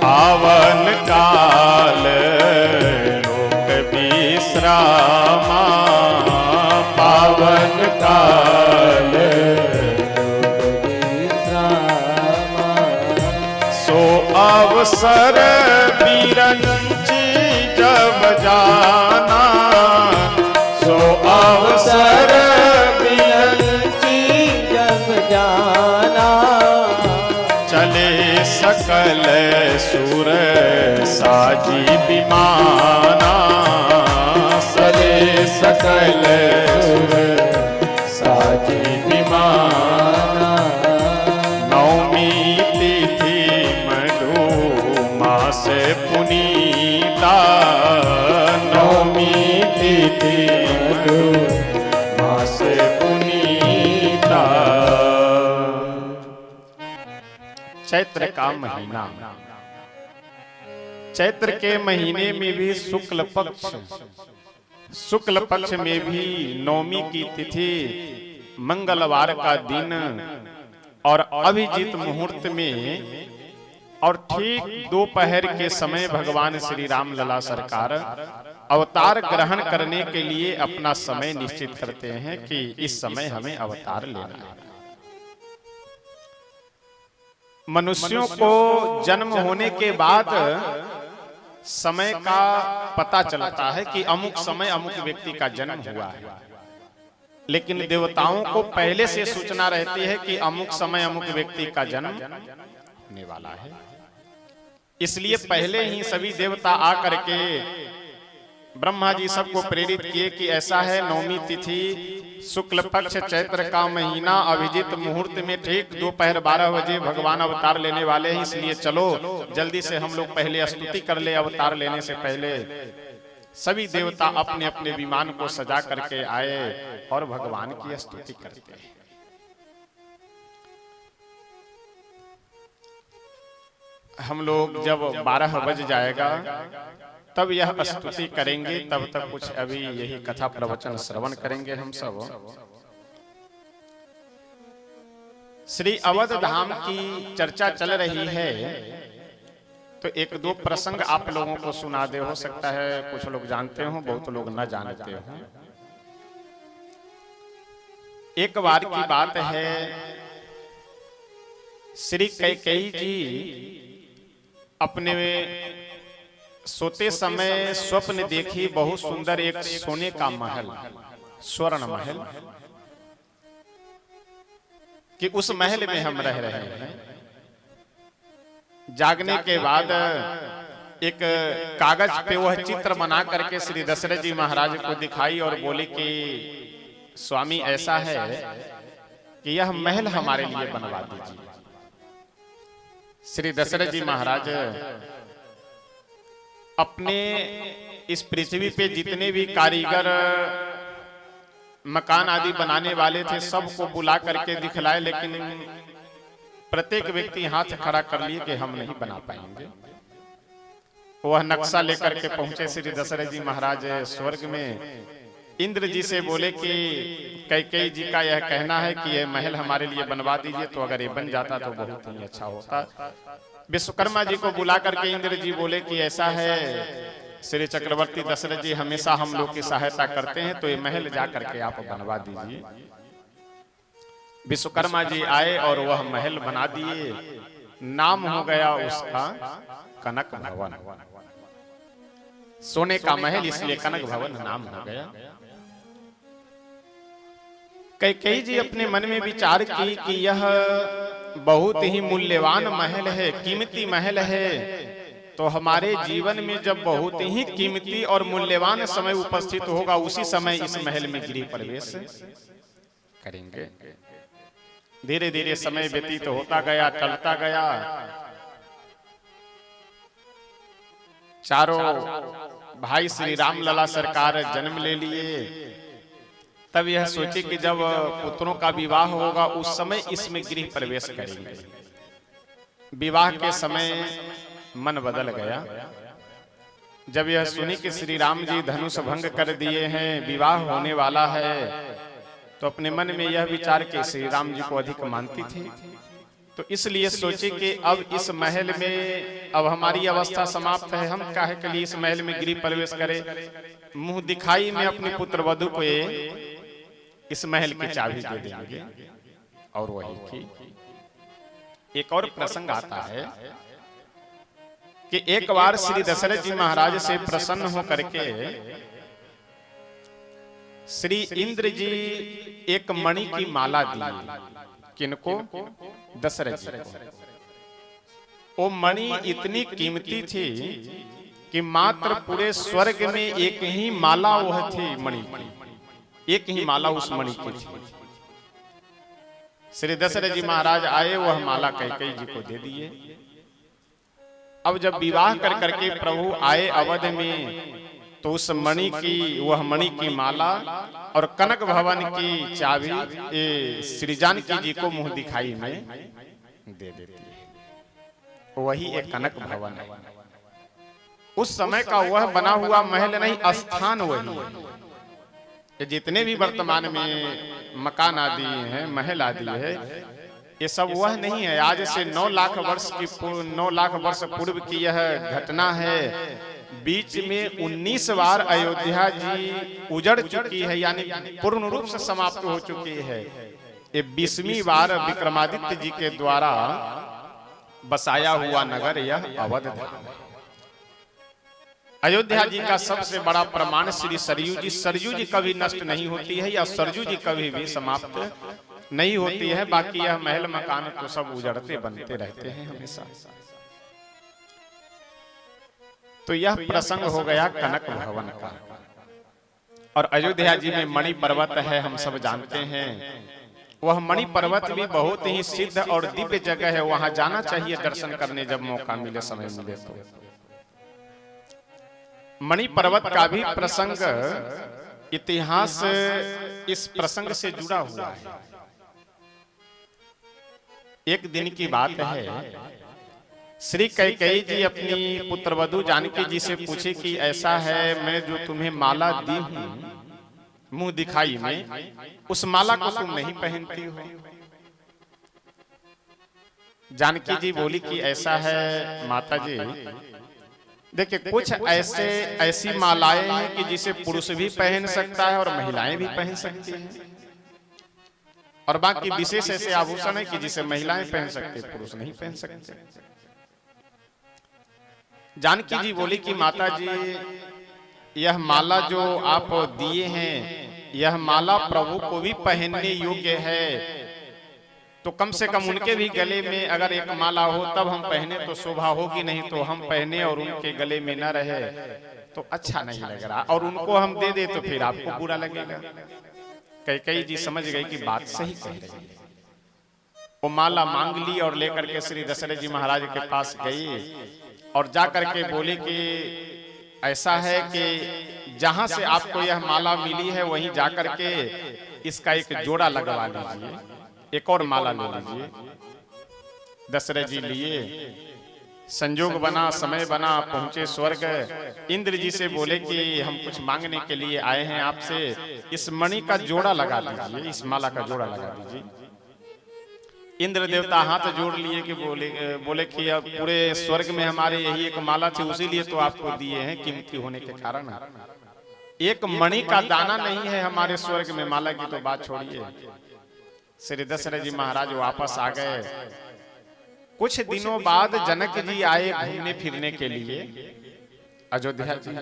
पावन काल लोक विश्रामा, पावन काल लोक विश्रामा, सो अवसर बिरंची जब जाना, सो अवसर बिरंची जब जाना, चले सकल सुर साजी विमाना, चले सकल सुर साजी विमाना, नवमी तिथि मधु मास पुनीता, नवमी तिथि मधु मास पुनीता। चैत्र का महीना, चैत्र के महीने में भी शुक्ल पक्ष में भी नवमी की तिथि मंगलवार का दिन और अभिजीत मुहूर्त में और ठीक दोपहर के समय भगवान श्री राम लला सरकार अवतार ग्रहण करने के लिए अपना समय निश्चित करते हैं कि इस समय हमें अवतार लेना है। मनुष्यों को जन्म होने के बाद समय का पता चलता है कि अमुक समय अमुक व्यक्ति का जन्म हुआ है, लेकिन देवताओं को पहले से सूचना रहती है कि अमुक समय अमुक व्यक्ति का जन्म होने वाला है। इसलिए पहले ही सभी देवता आकर के ब्रह्मा जी सबको प्रेरित किए कि ऐसा है, नवमी तिथि शुक्ल पक्ष चैत्र का महीना अभिजीत मुहूर्त में ठीक दोपहर 12 बजे भगवान अवतार लेने वाले हैं, इसलिए चलो जल्दी से हम लोग पहले स्तुति कर ले। अवतार लेने से पहले सभी देवता अपने अपने विमान को सजा करके आए और भगवान की स्तुति करते हैं। हम लोग जब 12 बज जाएगा तब यह स्तुति करेंगे, तब तक कुछ अभी यही कथा प्रवचन श्रवण करेंगे हम सब। श्री अवध धाम की चर्चा चल रही है, तो एक दो प्रसंग आप लोगों को सुना दे। हो सकता है कुछ लोग जानते हो, बहुत लोग न जानते हो। एक बार की बात है, श्री कैकेयी जी अपने सोते समय स्वप्न देखी बहुत सुंदर एक सोने का महल, स्वर्ण महल, कि उस महल में हम रह रहे हैं। जागने के बाद एक कागज पे वह चित्र बना करके श्री दशरथ जी महाराज को दिखाई और बोले कि स्वामी ऐसा है कि यह महल हमारे लिए बनवा दीजिए। श्री दशरथ जी महाराज अपने इस पृथ्वी पे जितने भी कारीगर मकान आदि बनाने वाले थे सबको बुला करके दिखलाए, लेकिन प्रत्येक व्यक्ति हाथ खड़ा कर लिए कि हम नहीं बना पाएंगे। वह नक्शा लेकर के पहुंचे श्री दशरथ जी महाराज स्वर्ग में। इंद्र जी से बोले कि कैकेयी जी का यह कहना है कि यह महल हमारे लिए बनवा दीजिए, तो अगर ये बन जाता तो बहुत ही अच्छा होता। विश्वकर्मा जी को बुला करके इंद्र जी बोले कि ऐसा है श्री चक्रवर्ती दशरथ जी हमेशा हम लोग की सहायता करते हैं, तो ये महल जा करके आप बनवा दीजिए। विश्वकर्मा जी आए और वह महल बना दिए। नाम हो गया उसका कनक भवन। सोने का महल इसलिए कनक भवन नाम हो गया। कैकेयी जी अपने मन में विचार की कि यह बहुत ही मूल्यवान महल है, कीमती महल है, तो हमारे जीवन में जब बहुत ही कीमती और मूल्यवान समय उपस्थित होगा उसी समय इस महल में गृह प्रवेश करेंगे। धीरे धीरे समय व्यतीत होता गया, टलता गया। चारों भाई श्री राम लला सरकार जन्म ले लिए। तब यह सोचे कि जब पुत्रों का विवाह होगा उस समय इसमें गृह प्रवेश करेंगे। विवाह के समय मन बदल गया। जब यह सुनी कि श्री राम जी धनुष भंग कर दिए हैं, विवाह होने वाला है, तो अपने मन में यह विचार कि श्री राम जी को अधिक मानती थी, तो इसलिए सोचे कि अब इस महल में अब हमारी अवस्था समाप्त है, हम काहे के लिए इस महल में गृह प्रवेश करें। मुंह दिखाई में अपने पुत्र वधु को इस महल की चाबी दे देंगे। और वही की एक और प्रसंग आता है कि एक बार श्री दशरथ जी महाराज से प्रसन्न होकर के श्री इंद्र जी एक मणि की माला दी। किनको? दशरथ जी को। वो मणि इतनी कीमती थी कि मात्र पूरे स्वर्ग में एक ही माला वह थी मणि की, एक ही माला उस मणि की थी। श्री दशरथ जी महाराज आए, वह माला कैकेयी जी को दे दिए। अब जब विवाह कर करके प्रभु आए अवध में, तो उस मणि की, वह मणि की माला और कनक भवन की चाबी श्री जानकी जी को मुंह दिखाई में दे देती है। वही एक कनक भवन है। उस समय का वह बना हुआ महल नहीं, स्थान वही है। ये जितने भी वर्तमान में मकान आदि हैं, महल आदि है, ये सब वह नहीं है। आज से 9 लाख वर्ष पूर्व की यह घटना है। बीच में 19 बार अयोध्या जी उजड़ चुकी है, यानी पूर्ण रूप से समाप्त हो चुकी है। ये 20वीं बार विक्रमादित्य जी के द्वारा बसाया हुआ नगर यह अवध धाम है। अयोध्या जी का सबसे बड़ा प्रमाण श्री सरयू जी। सरयू जी कभी नष्ट नहीं होती है, या सरयू जी कभी भी समाप्त नहीं होती है। बाकी यह महल मकान तो सब उजड़ते बनते रहते हैं हमेशा। तो यह प्रसंग हो गया कनक भवन का। और अयोध्या जी में मणि पर्वत है, हम सब जानते हैं। वह मणि पर्वत भी बहुत ही सिद्ध और दिव्य जगह है। वहां जाना चाहिए दर्शन करने, जब मौका मिले, समय मिले तो। मणि पर्वत का भी प्रसंग, इतिहास इस प्रसंग से जुड़ा हुआ है। एक दिन की बात है, श्री कैकेयी जी अपनी पुत्रवधू जानकी जी से पूछे कि ऐसा है, मैं जो तुम्हें माला दी हूं मुंह दिखाई में, उस माला को तुम नहीं पहनती हो। जानकी जी बोली कि ऐसा है माता जी, देखिए कुछ ऐसी मालाएं हैं कि जिसे पुरुष भी पहन सकता है और महिलाएं भी पहन सकती हैं, और बाकी विशेष ऐसे आभूषण है कि जिसे महिलाएं पहन सकते, पुरुष नहीं पहन सकते। जानकी जी बोली कि माता जी, यह माला जो आप दिए हैं, यह माला प्रभु को भी पहनने योग्य है, तो कम से कम उनके भी गले में अगर एक माला हो तब हम पहने तो शोभा होगी, नहीं तो हम पहने और उनके गले में न रहे तो अच्छा नहीं लग रहा, और उनको हम दे दे तो फिर आपको बुरा लगेगा। कैकेयी जी समझ गई कि बात सही कह रही है। वो माला मांग ली और लेकर के श्री दशरथ जी महाराज के पास गई और जा करके बोले कि ऐसा है कि जहां से आपको यह माला मिली है वहीं जा करके इसका एक जोड़ा लगवा लीजिए, एक और माला ले लीजिए। दशरथ जी लिए, संजोग बना, समय बना, पहुंचे स्वर्ग। इंद्र जी से बोले कि हम कुछ मांगने के लिए आए हैं आपसे, इस मणि का जोड़ा लगा दीजिए, इस माला का जोड़ा लगा दीजिए। इंद्र देवता हाथ जोड़ लिए कि बोले कि अब पूरे स्वर्ग में हमारे यही एक माला थी, उसी लिए तो आपको दिए हैं, कीमती होने के कारण। एक मणि का दाना नहीं है हमारे स्वर्ग में, माला की तो बात छोड़िए। श्री दशरथ जी महाराज वापस आ गए। कुछ दिनों बाद जनक जी आए घूमने फिरने के लिए अयोध्या जी।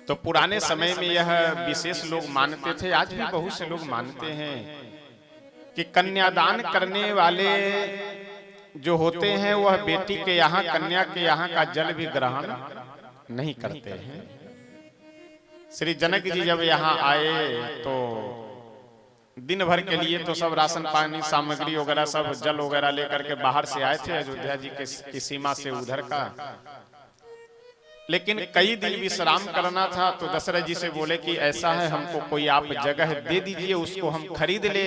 तो पुराने समय में यह विशेष लोग मानते थे, आज भी बहुत से लोग मानते हैं कि कन्यादान करने वाले जो होते हैं वह बेटी के यहाँ, कन्या के यहाँ का जल भी ग्रहण नहीं करते हैं। श्री जनक जी जब यहाँ आए तो दिन भर के लिए तो सब राशन पानी सामग्री वगैरह सब जल वगैरह लेकर के बाहर से आए थे अयोध्या जी की सीमा से उधर का। लेकिन कई दिन विश्राम करना था तो दशरथ जी से बोले कि ऐसा है, हमको कोई आप जगह दे दीजिए, उसको हम खरीद ले।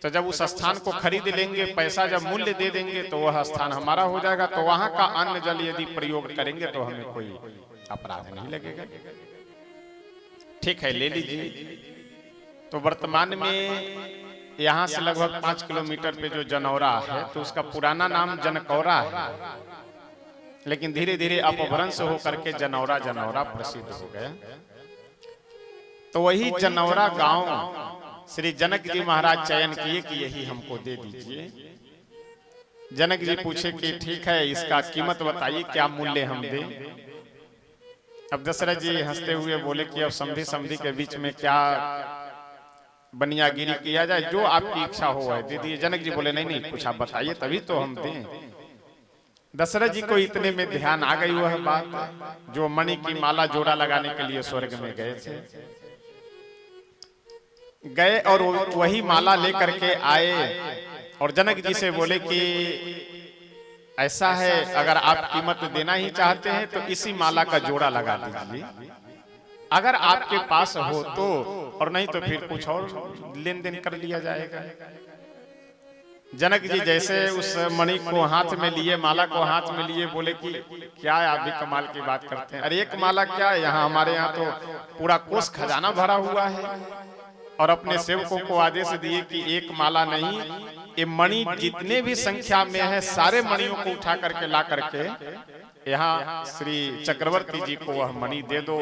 तो जब उस स्थान को खरीद लेंगे, पैसा जब मूल्य दे देंगे तो वह स्थान हमारा हो जाएगा, तो वहां का अन्न जल यदि प्रयोग करेंगे तो हमें कोई अपराध नहीं लगेगा। ठीक है, ले लीजिए। तो वर्तमान में यहाँ से लगभग 5 किलोमीटर पे जो जनौरा है तो उसका पुराना नाम जनकौरा है, लेकिन धीरे धीरे अपभ्रंश होकर के जनौरा जनौरा प्रसिद्ध हो गया। तो वही जनौरा गांव श्री जनक जी महाराज चयन किए कि यही हमको दे दीजिए। जनक जी पूछे कि ठीक है, इसका कीमत बताइए, क्या मूल्य हम दें। अब दशरथ जी हंसते हुए बोले कि अब समधी समधी के बीच में क्या बनियागिरी किया जाए, जो आपकी इच्छा हो है दे दीजिए। जनक जी बोले नहीं नहीं, कुछ आप बताइए तभी तो हम दें। दशरथ जी को इतने में ध्यान आ गई वह बात, जो मणि की माला जोड़ा लगाने के लिए स्वर्ग में गए थे, गए और वही माला लेकर के आए और जनक जी से बोले कि ऐसा है, अगर आप कीमत देना ही चाहते हैं तो इसी माला का जोड़ा लगा दीजिए, अगर आपके पास हो तो, और नहीं तो फिर कुछ और लेन देन कर लिया जाएगा। जनक जी जैसे उस मणि को हाथ में लिए, माला को हाथ में लिए, बोले कि क्या है, आप भी कमाल की बात करते हैं। अरे एक माला क्या है, यहाँ हमारे यहाँ तो पूरा कोष खजाना भरा हुआ है। और अपने सेवकों को आदेश दिए कि एक माला नहीं, ये मणि जितने भी संख्या में है सारे मणियों को उठा करके ला करके यहाँ श्री चक्रवर्ती जी को वह मणि दे दो।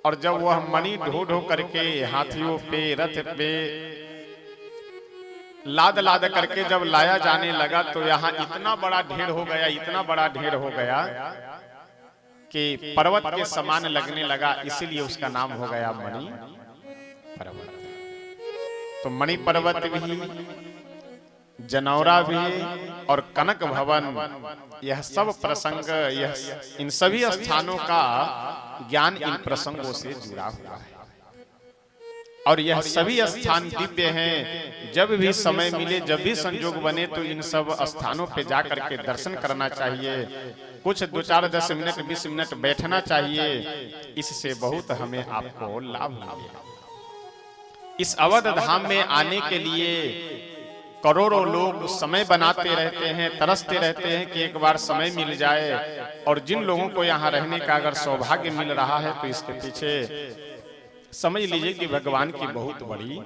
और जब वह मणि ढो ढो करके हाथियों पे, रथ पे लाद लाद करके जब लाया जाने लगा तो यहाँ इतना बड़ा ढेर हो गया, इतना बड़ा ढेर हो गया कि पर्वत के समान लगने लगा, इसीलिए उसका नाम हो गया मणि पर्वत। तो मणि पर्वत भी, जनौरा भी और कनक भवन, यह सब प्रसंग, यह इन सभी स्थानों का ज्ञान इन प्रसंगों से जुड़ा हुआ है। और यह सभी स्थान दिव्य हैं। जब भी समय मिले, जब भी संजोग बने तो इन सब स्थानों पे जाकर के दर्शन करना चाहिए। कुछ 2-4-10 मिनट 20 मिनट बैठना चाहिए, इससे बहुत हमें आपको लाभ मिलेगा। इस अवध धाम में आने के लिए करोड़ों लोग समय बनाते रहते हैं, तरसते रहते हैं कि एक बार समय मिल जाए। और जिन लोगों को यहाँ रहने का अगर सौभाग्य मिल रहा है तो इसके पीछे समझ लीजिए कि भगवान की बहुत बड़ी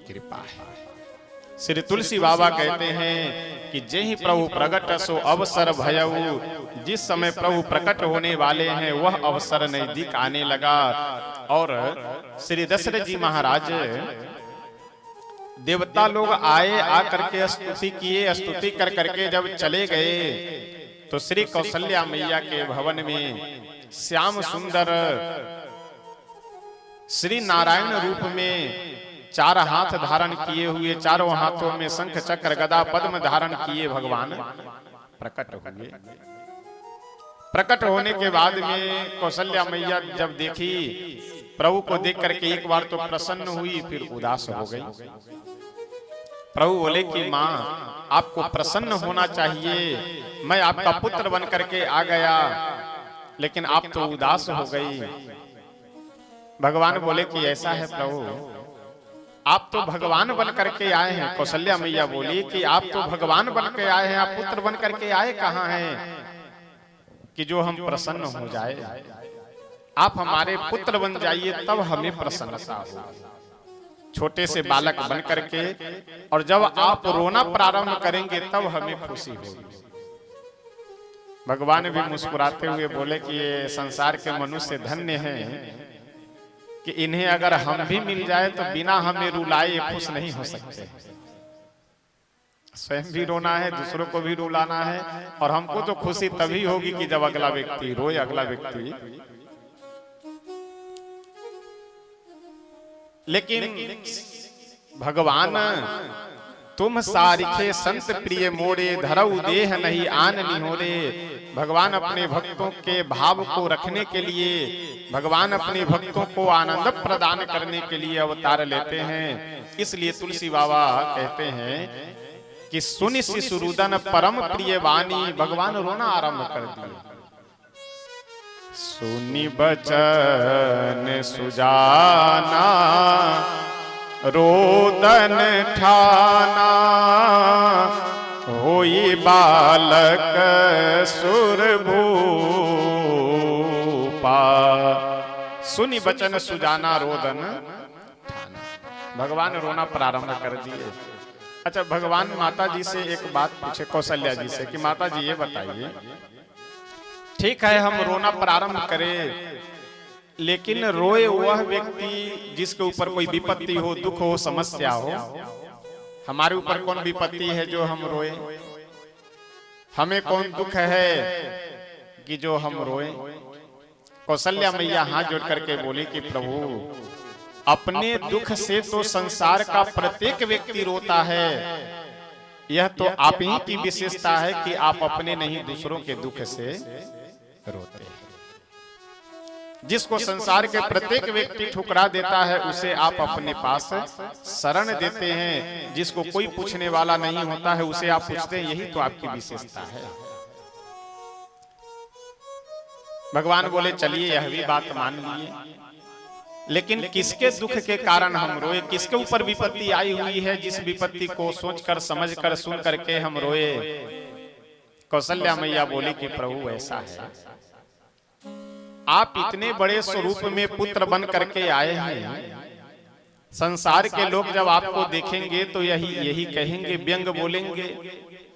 कृपा है। श्री तुलसी बाबा कहते हैं कि जे ही प्रभु प्रकट सो अवसर भयऊ, जिस समय प्रभु प्रकट होने वाले हैं वह अवसर नजदीक आने लगा। और श्री दशरथ जी महाराज, देवता लोग आए, आकर के स्तुति किए, स्तुति कर करके जब चले गए तो श्री कौशल्या मैया के भवन में श्याम सुंदर श्री नारायण रूप में 4 हाथ धारण किए हुए, चारों हाथों में शंख चक्र गदा पद्म धारण किए भगवान प्रकट हुए। प्रकट होने के बाद में कौशल्या मैया जब देखी प्रभु को देख करके एक बार तो प्रसन्न हुई, फिर उदास हो गई। प्रभु बोले कि माँ आपको प्रसन्न होना चाहिए, मैं आपका पुत्र बन करके आ गया, लेकिन आप तो उदास हो गई। भगवान बोले कि ऐसा है प्रभु, आप तो भगवान बन करके आए हैं। कौशल्या मैया बोली कि आप तो भगवान बन के आए हैं, आप पुत्र बन करके आए कहाँ हैं कि जो हम प्रसन्न हो जाए। आप हमारे पुत्र बन जाइए तब हमें प्रसन्नता हो, छोटे से बालक बन करके, और जब आप रोना प्रारंभ करेंगे तब हमें खुशी होगी। भगवान भी मुस्कुराते हुए बोले कि ये संसार के मनुष्य धन्य हैं कि इन्हें अगर हम भी मिल जाए तो बिना हमें रुलाए खुश नहीं हो सकते। स्वयं भी रोना है, दूसरों को भी रुलाना है, और हमको तो खुशी तभी होगी कि जब अगला व्यक्ति रोए, अगला व्यक्ति। लेकिन भगवान तुम सारिखे संत प्रिय मोरे, धरऊ देह नहीं आन निहोरे। भगवान अपने भक्तों के भाव को रखने के लिए, भगवान अपने भक्तों को आनंद प्रदान करने के लिए अवतार लेते हैं। इसलिए तुलसी बाबा कहते हैं कि सुनि शिशुरुदन परम प्रिय वाणी। भगवान रोना आरंभ कर दिए। सुनि बचन सुजाना रोदन ठाना, होई बालक सुरभूपा। सुनि बचन सुजाना रोदन ठाना। भगवान रोना प्रारंभ कर दिए। अच्छा, भगवान माता जी से एक बात पूछे, कौशल्या जी से, कि माता जी ये बताइए, ठीक है हम रोना प्रारंभ करें, लेकिन रोए वह व्यक्ति जिसके ऊपर कोई विपत्ति हो, दुख हो, समस्या हो। हमारे ऊपर कौन विपत्ति है जो हम रोए? हमें कौन दुख है कि जो हम रोए? कौशल्या मैया हाथ जोड़ करके बोली कि प्रभु, अपने दुख से तो संसार का प्रत्येक व्यक्ति रोता है। यह तो आप ही की विशेषता है कि आप अपने नहीं दूसरों के दुख से रोते हैं। जिसको संसार के प्रत्येक व्यक्ति ठुकरा देता है उसे आप अपने पास शरण देते हैं। जिसको कोई पूछने वाला नहीं होता है उसे आप पूछते हैं। यही तो आपकी विशेषता है। भगवान बोले चलिए यह भी बात मान लिए, लेकिन किसके दुख के कारण हम रोए? किसके ऊपर विपत्ति आई हुई है जिस विपत्ति को सोचकर, समझकर, सुन करके हम रोए? कौशल्या मैया बोली कि प्रभु ऐसा है, आप इतने बड़े स्वरूप में पुत्र बन करके आए हैं। संसार के लोग जब आपको देखेंगे तो यही कहेंगे, व्यंग बोलेंगे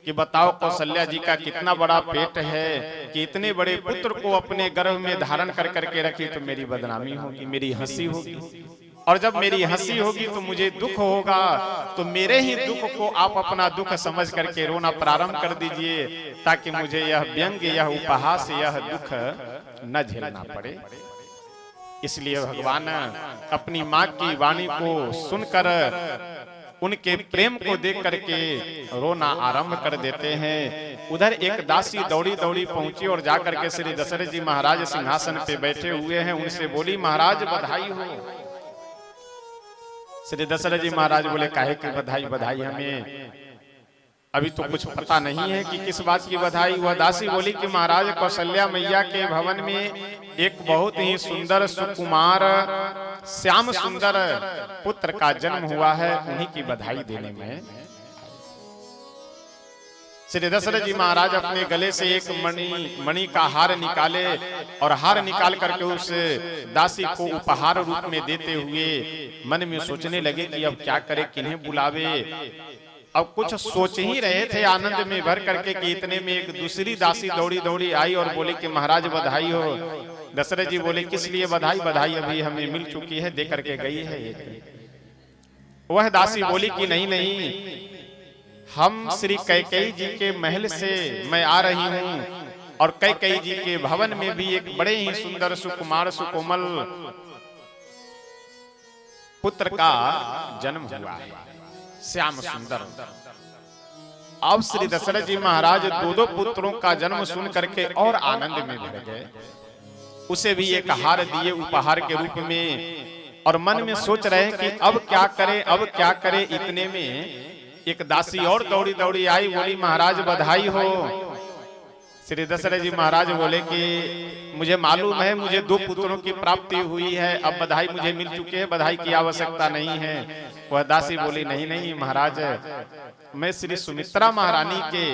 कि बताओ कौशल्या जी का कितना बड़ा पेट है कि इतने बड़े पुत्र को अपने गर्भ में धारण कर करके रखी। तो मेरी बदनामी होगी, मेरी हंसी होगी, और जब मेरी हंसी होगी तो मुझे दुख होगा। तो मेरे ही दुख को आप अपना दुख समझ करके रोना प्रारंभ कर दीजिए, ताकि मुझे यह व्यंग, यह उपहास, यह दुख न झेलना पड़े। इसलिए भगवान अपनी माँ की वाणी को सुनकर, उनके प्रेम को देख करके रोना आरंभ कर देते हैं। उधर एक दासी दौड़ी दौड़ी पहुंची और जाकर के श्री दशरथ जी महाराज सिंहासन पे बैठे हुए हैं, उनसे बोली महाराज बधाई हो। श्री दशरथ जी महाराज बोले काहे की बधाई? बधाई हमें अभी तो कुछ पता नहीं है कि किस बात की बधाई। वह दासी बोली कि महाराज कौशल्या मैया के भवन में एक बहुत ही सुंदर, सुकुमार, श्याम सुंदर पुत्र का जन्म हुआ है, उन्हीं की बधाई देने में। श्री दशरथ जी महाराज अपने गले से एक मणि का हार निकाले, और हार निकाल करके उस दासी को उपहार रूप में देते हुए मन में सोचने लगे कि अब क्या करे, किन्हें बुलावे। अब कुछ सोच ही रहे थे आनंद में भर करके कि इतने में एक दूसरी दासी दौड़ी दौड़ी आई और बोली कि महाराज बधाई हो। दशरथ जी बोले किस लिए बधाई? बधाई अभी हमें मिल चुकी है, दे करके गई है। वह दासी बोली कि नहीं नहीं, हम श्री कैकेयी जी के महल से मैं आ रही हूँ, और कैकेयी जी के भवन में भी एक बड़े ही सुंदर, सुकुमार, सुकोमल पुत्र का जन्म हुआ है, श्याम सुंदर। अब श्री दशरथ जी महाराज दो पुत्रों का जन्म सुन करके और आनंद में भर गए। उसे भी एक हार दिए उपहार के रूप में, और मन में सोच रहे हैं कि अब क्या करें, अब क्या करें। इतने में एक दासी और दौड़ी दौड़ी आई, बोली महाराज बधाई हो। श्री दशरथ जी महाराज बोले कि मुझे मालूम है, मुझे 2 पुत्रों की प्राप्ति हुई है, अब बधाई मुझे मिल चुकी है, बधाई की आवश्यकता नहीं है। वह दासी बोली नहीं नहीं महाराज, मैं श्री सुमित्रा महारानी के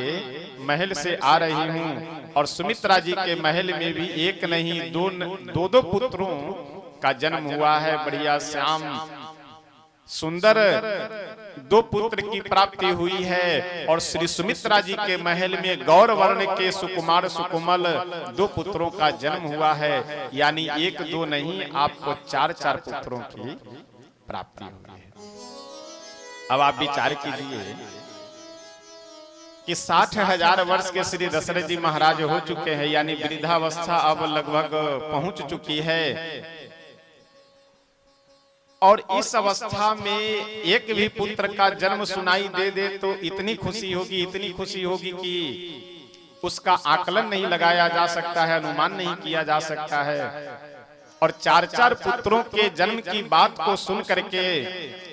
महल से आ रही हूँ और सुमित्रा जी के महल में भी एक नहीं दो पुत्रों का जन्म हुआ है। बढ़िया श्याम सुंदर 2 पुत्र की प्राप्ति हुई है और श्री सुमित्रा जी के महल में गौर वर्ण के सुकुमार सुकुमल 2 पुत्रों का जन्म हुआ है। यानी 1-2 नहीं, आपको 4-4 पुत्रों की प्राप्ति हुई है। अब आप विचार कीजिए कि 60,000 वर्ष के श्री दशरथ जी महाराज हो चुके हैं, यानी वृद्धावस्था अब लगभग पहुंच चुकी है। और इस अवस्था में एक भी पुत्र का जन्म सुनाई दे तो इतनी खुशी होगी कि उसका आकलन नहीं लगाया जा सकता है, अनुमान नहीं किया जा सकता है। और 4-4 पुत्रों के जन्म की बात को सुन करके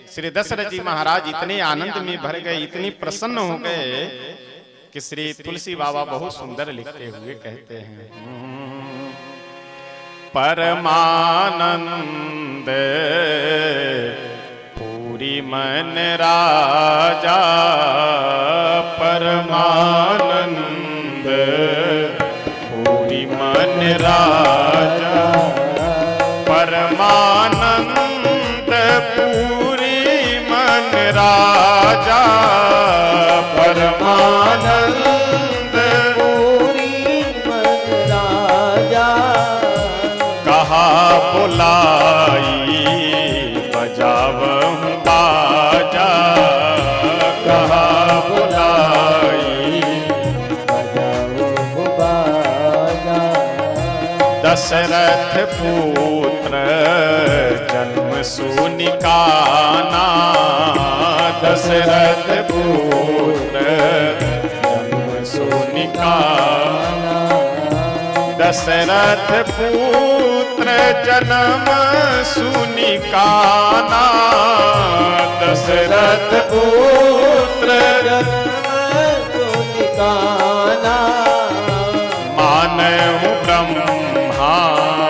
श्री दशरथ जी महाराज इतने आनंद में भर गए, इतनी प्रसन्न हो गए कि श्री तुलसी बाबा बहुत सुंदर लिखते हुए कहते हैं, परमानंद पूरी मन राजा, परमानंद पूरी मन राजा, परमानंद पूरी मन राजा, परमानंद पूरी मन राजा, कहा बुलाई बजावहूं बाजा, कहा बुलाई बजाओ बाजा। दशरथ पुत्र जन्म सुनिकाना, दशरथ पुत्र जन्म सुनिकाना, दशरथ पुत्र जन्म सुनिकाना, दशरथ पुत्र जन्म सुनिकाना, मानहु ब्रह्मानंद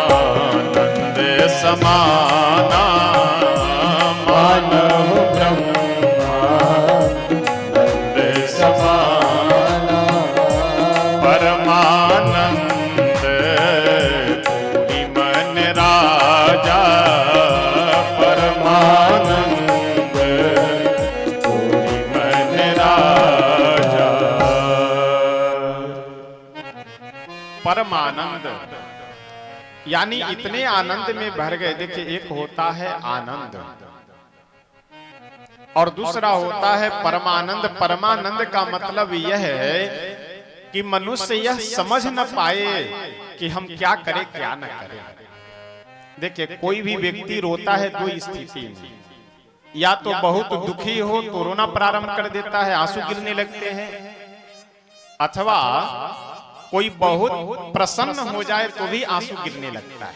समाना, मानहु ब्रह्मानंद समाना, परमानंद पूरी मन राजा, परमानंद पूरी मन राजा। परमानंद यानी इतने आनंद में भर गए। देखिए, एक होता है आनंद और दूसरा होता है परमानंद। परमानंद का मतलब यह है कि मनुष्य यह समझ न पाए कि हम क्या करें क्या न करें। देखिए, कोई भी व्यक्ति रोता है 2 स्थिति में, या तो बहुत दुखी हो तो रोना प्रारंभ कर देता है, आंसू गिरने लगते हैं, अथवा कोई बहुत प्रसन्न हो जाए तो भी आंसू गिरने लगता है।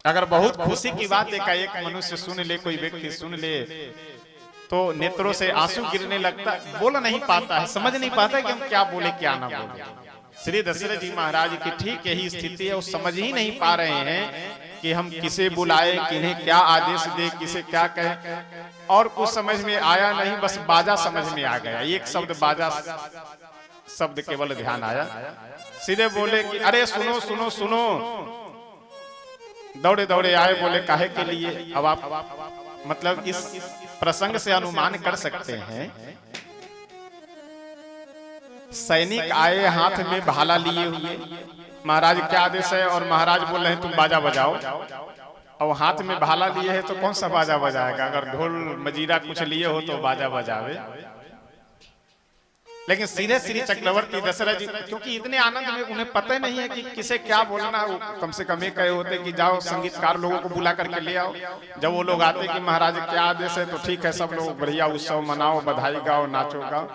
अगर बहुत खुशी की बात एक मनुष्य सुन ले, कोई व्यक्ति सुन ले, तो नेत्रों से आंसू गिरने लगता, बोल नहीं पाता है, समझ नहीं पाता कि हम क्या बोले क्या ना बोले। श्री दशरथ जी महाराज की ठीक यही स्थिति है। वो समझ ही नहीं पा रहे हैं कि हम किसे बुलाए, किन्हें क्या आदेश दे, किसे क्या कहे। और कुछ समझ में आया नहीं, बस बाजा समझ में आ गया। एक शब्द बाजा शब्द केवल ध्यान आया, सीधे बोले कि अरे सुनो सुनो सुनो। दौड़े दौड़े आए, बोले काहे के लिए। अब आप मतलब इस प्रसंग से अनुमान कर सकते हैं, सैनिक आए हाथ में भाला लिए हुए, महाराज क्या आदेश है, और महाराज बोल रहे हैं तुम बाजा बजाओ। और हाथ में भाला लिए है तो कौन सा बाजा बजाएगा। अगर ढोल मजीरा कुछ लिए हो तो बाजा बजावे। लेकिन सीधे श्री चक्रवर्ती दशरथ जी, क्योंकि इतने आनंद में उन्हें पता नहीं है कि किसे क्या बोलना, वो कम से कम ये कहे होते कि जाओ संगीतकार लोगों को बुला करके ले आओ। जब वो लोग आते कि महाराज क्या आदेश है, तो ठीक है सब लोग बढ़िया उत्सव मनाओ, बधाई गाओ, नाचो गाओ।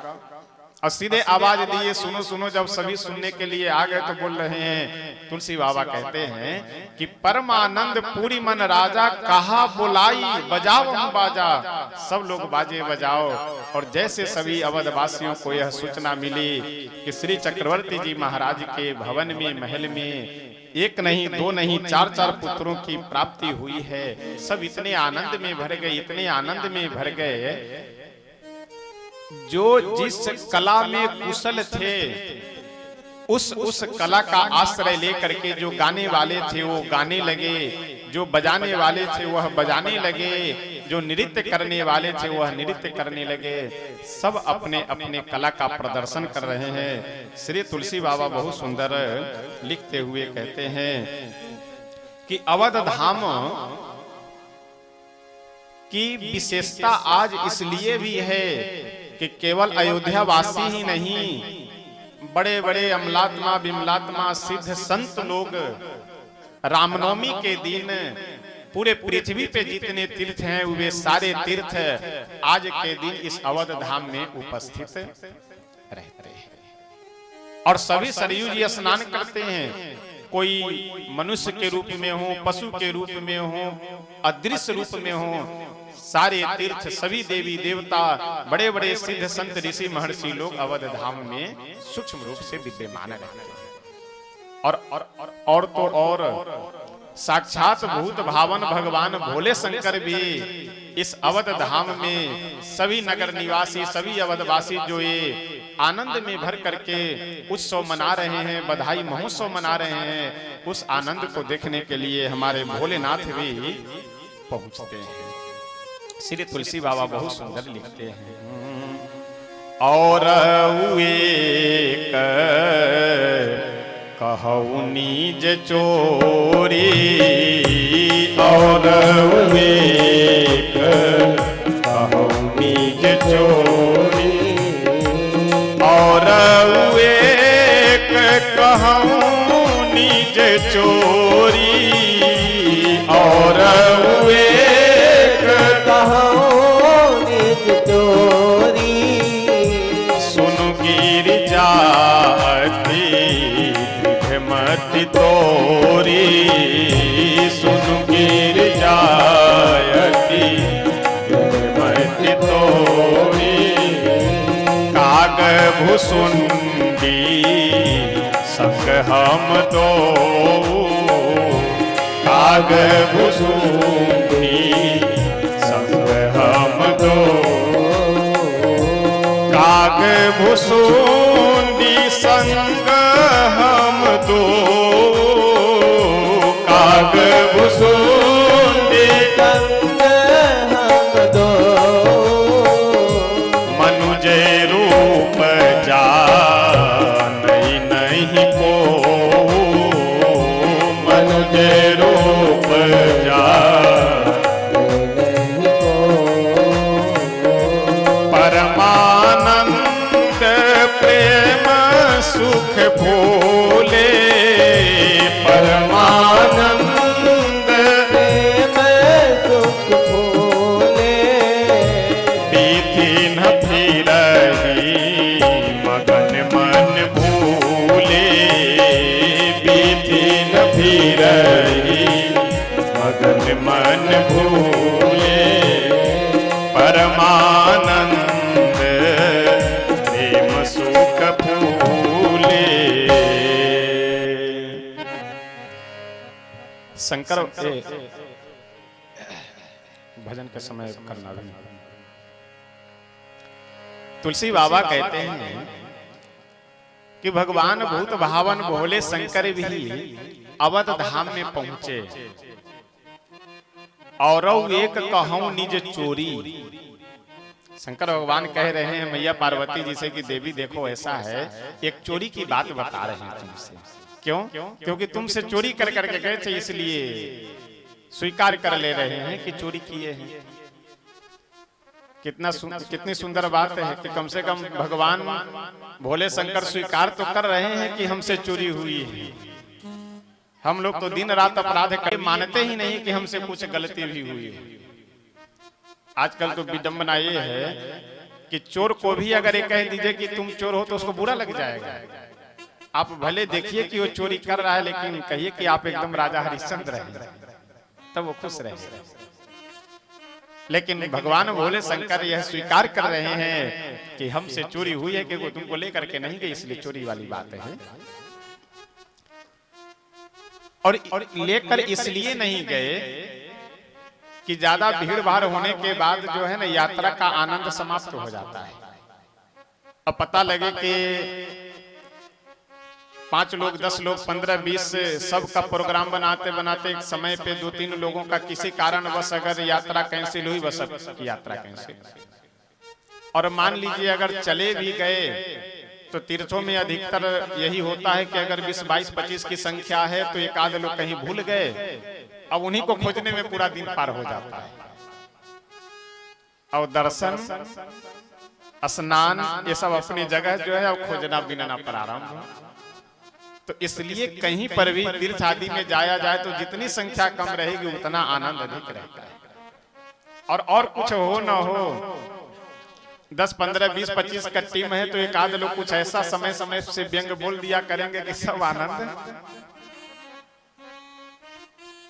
और सीधे आवाज दिए, सुनो सुनो। जब सभी सुनने के लिए आ गए तो बोल रहे हैं, तुलसी बाबा कहते हैं कि परमानंद पूरी मन राजा, कहा बुलाई बजाओ हम बाजा। सब लोग बाजे बजाओ। और जैसे सभी अवधवासियों को यह सूचना मिली कि श्री चक्रवर्ती जी महाराज के भवन में, महल में एक नहीं, दो नहीं, चार चार पुत्रों की प्राप्ति हुई है, सब इतने आनंद में भर गए, इतने आनंद में भर गए। जो जिस कला में कुशल थे उस कला का आश्रय लेकर के जो गाने वाले थे वो गाने लगे, जो बजाने वाले थे वह बजाने लगे, जो नृत्य करने वाले थे वह नृत्य करने लगे। सब अपने अपने कला का प्रदर्शन कर रहे हैं। श्री तुलसी बाबा बहुत सुंदर लिखते हुए कहते हैं कि अवध धाम की विशेषता आज इसलिए भी है कि केवल अयोध्या वासी ही नहीं, बड़े बड़े अमलात्मा विमलात्मा सिद्ध संत लोग रामनवमी के दिन पूरे पृथ्वी पे जितने तीर्थ हैं वे सारे तीर्थ आज के दिन इस अवध धाम में उपस्थित रहते हैं। और सभी सरयू जी स्नान करते हैं। कोई मनुष्य के रूप में हो, पशु के रूप में हो, अदृश्य रूप में हो, सारे तीर्थ, सभी देवी देवता, बड़े बड़े सिद्ध संत ऋषि महर्षि लोग अवध धाम में सूक्ष्म रूप से विद्यमान रहते हैं। और तो और साक्षात भूत भावन भगवान भोले शंकर भी इस अवध धाम में सभी नगर निवासी, सभी अवधवासी जो ये आनंद में भर करके उत्सव मना रहे हैं, बधाई महोत्सव मना रहे हैं, उस आनंद को देखने के लिए हमारे भोलेनाथ भी पहुंचते हैं। श्री तुलसी बाबा बहुत सुंदर लिखते हैं, और एक कहु निज चोरी, और एक कहु निज चोरी, और एक कहु निज चोरी, और एक कहूँ निज चोरी। सुनु गिर जाती मति तोरी, सुनु गिर जाती मति तोरी। काग भुसुंडी संग हम दो, काग भुसुंडी संग हम दो, काग भुसुंडी संग हम दो, काग भुसुंडी संग हम दो। मनुज रूप जानई नहीं को, मनुज रूप जानई नहीं को। परमानंद प्रेम सुख भोले, परमानंद प्रेम सुख भोले। बीती न फिरही मगन मन भूले, बीती न फिरही मगन मन भूले। परमानंद प्रेम सुख भूले। शंकर भजन के समय करना भी। तुलसी बाबा कहते हैं कि भगवान भूत भावन भोले शंकर भी अवध धाम में पहुंचे, और एक कहूं निज चोरी। शंकर भगवान कह रहे हैं मैया पार्वती जी से कि देवी देखो ऐसा है, एक चोरी की बात बता रहे हैं तुमसे। क्यों? क्योंकि तुमसे चोरी कर करके गए थे, इसलिए स्वीकार कर ले रहे हैं कि चोरी किए हैं। कितनी सुंदर बात है कि कम से कम भगवान भोले शंकर स्वीकार तो कर रहे हैं कि हमसे चोरी हुई है। हम लोग तो दिन रात अपराध कर मानते ही नहीं कि हमसे कुछ गलती भी हुई है। आजकल तो विडंबना ये है कि चोर को भी अगर ये कह दीजिए कि तुम चोर हो तो उसको बुरा लग जाएगा। आप भले देखिए कि वो चोरी कर रहा है, लेकिन कहिए कि आप एकदम राजा हरिश्चंद्र हैं, तब वो खुश रहे। लेकिन भगवान भोले शंकर यह स्वीकार कर रहे हैं कि हमसे चोरी हुई है, कि वो तुमको लेकर के नहीं गए, इसलिए चोरी वाली बात है। और लेकर इसलिए नहीं गए कि ज्यादा भीड़ भाड़ होने के बाद जो है ना यात्रा का आनंद समाप्त हो जाता है। अब पता लगे कि 5 लोग 10 लोग 15-20 सबका प्रोग्राम बनाते बनाते एक समय पे 2-3 लोगों का किसी कारणवश अगर यात्रा कैंसिल हुई, बस सबकी यात्रा कैंसिल। और मान लीजिए अगर चले भी गए तो तीर्थों में अधिकतर यही होता है कि अगर 20, 22, 25 की संख्या है तो एक आध लोग कहीं भूल गए, अब उन्हीं को खोजने में पूरा दिन पार हो जाता है। और दर्शन स्नान ये सब अपनी जगह जो है, अब खोजना बिना प्रारंभ। तो इसलिए कहीं पर भी तीर्थ आदि में जाया जाए तो जितनी संख्या कम रहेगी उतना आनंद अधिक रहता है। और कुछ हो न हो, 10, 15, 20, 25 का टीम है तो एक आध लोग कुछ ऐसा समय समय से व्यंग बोल दिया करेंगे कि सब आनंद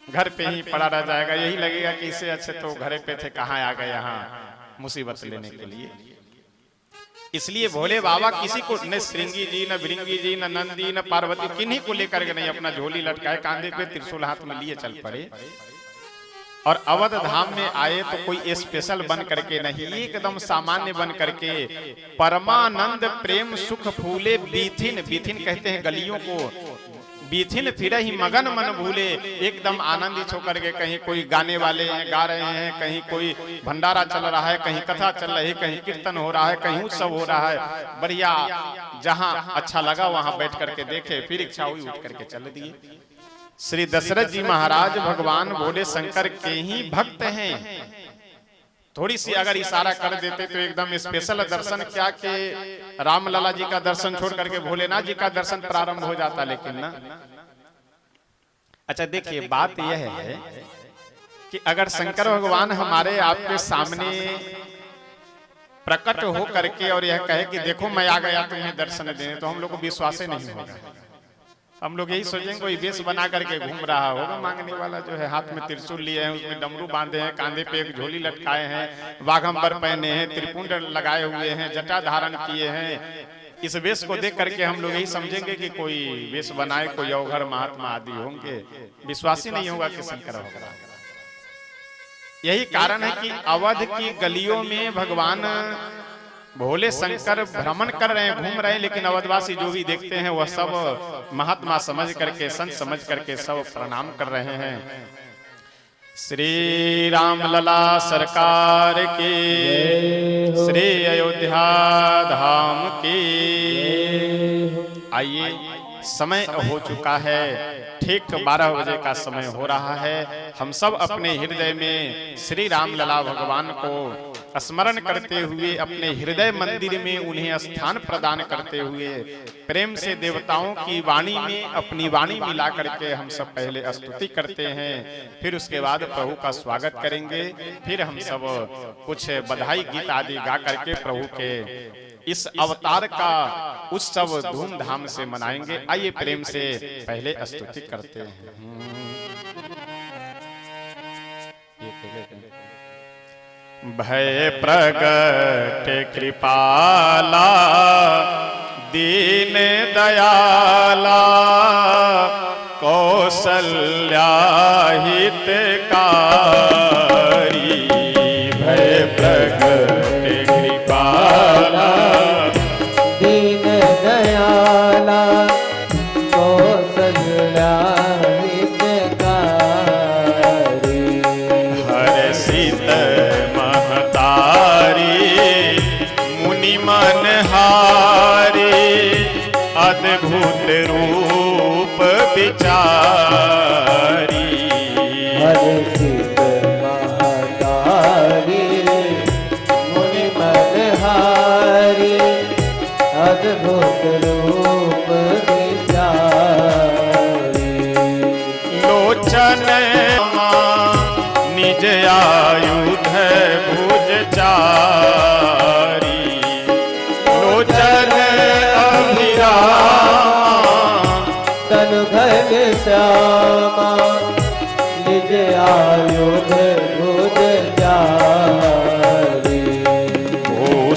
घर पे ही पड़ा रह जाएगा। यही लगेगा कि इससे अच्छे तो घरे पे थे, कहाँ आ गए यहाँ मुसीबत लेने के लिए। इसलिए भोले बाबा किसी को न श्रृंगी जी, न भृंगी जी, न नंदी, न पार्वती, किन्हीं को लेकर के नहीं, अपना झोली लटकाए कांधे पे त्रिशूल हाथ में लिए चल पड़े। और अवध धाम में आए तो कोई स्पेशल बन करके नहीं, एकदम सामान्य बन करके परमानंद प्रेम सुख फूले बीथिन, बीथिन कहते हैं गलियों को, बीथिन फिर ही मगन मन भूले, एकदम आनंदित होकर के। कहीं कोई गाने वाले हैं गा रहे हैं, कहीं कोई भंडारा चल रहा है, कहीं कथा चल रही है, कहीं कीर्तन हो रहा है, कहीं उत्सव हो रहा है, बढ़िया जहां अच्छा लगा वहां बैठ करके देखे, फिर इच्छा हुई उठ करके चल दिए। श्री दशरथ जी महाराज भगवान भोले शंकर के ही भक्त हैं। थोड़ी सी अगर इशारा कर देते तो एकदम स्पेशल दर्शन, क्या कि रामलला जी का दर्शन छोड़ करके भोलेनाथ जी का दर्शन प्रारंभ हो जाता, लेकिन ना। अच्छा देखिए, बात यह है कि अगर शंकर भगवान हमारे आपके सामने प्रकट हो करके और यह कहे कि देखो मैं आ गया तुम्हें दर्शन देने, तो हम लोग को विश्वास नहीं होगा। हम लोग यही सोचेंगे कोई वेश बना करके घूम रहा होगा मांगने वाला, जो है हाथ में त्रिशूल लिए हैं, उसमें डमरू बांधे हैं, कांधे पे एक झोली लटकाए हैं, बाघंबर पहने हैं, त्रिपुंड लगाए हुए हैं, जटा धारण किए हैं। इस वेश को देख करके हम लोग यही समझेंगे कि कोई वेश बनाए, कोई अवघर महात्मा आदि होंगे, विश्वास ही नहीं होगा कि शंकर होगा। यही कारण है कि अवध की गलियों में भगवान भोले शंकर भ्रमण कर रहे हैं, घूम रहे हैं, लेकिन अवधवासी जो भी देखते हैं वह सब महात्मा समझ करके, संत समझ करके सब प्रणाम कर रहे हैं। श्री राम लला सरकार की, श्री अयोध्या धाम की। आइए, समय हो चुका है, ठीक 12 बजे का समय हो रहा है। हम सब अपने हृदय में श्री राम लला भगवान को स्मरण करते हुए, अपने हृदय मंदिर में उन्हें स्थान प्रदान करते हुए, प्रेम से देवताओं की वाणी में अपनी वाणी मिला करके हम सब पहले स्तुति करते हैं, फिर उसके बाद प्रभु का स्वागत करेंगे। फिर हम सब कुछ बधाई गीत आदि गा करके प्रभु के इस अवतार का उत्सव धूमधाम से मनाएंगे। आइए प्रेम से पहले स्तुति करते हैं। भय प्रगट कृपाला दीन दयाला कौशल्या हितकारी, भय प्रगट कृपाला दीन दयाला कौशल्या हितकारी, हर्षित मुनि मनहारी अद्भुत रूप विचारी, हर्षित महतारी मुनि मनहारी अद्भुत रूप विचारी, लोचन निज आयुध भुज चारी,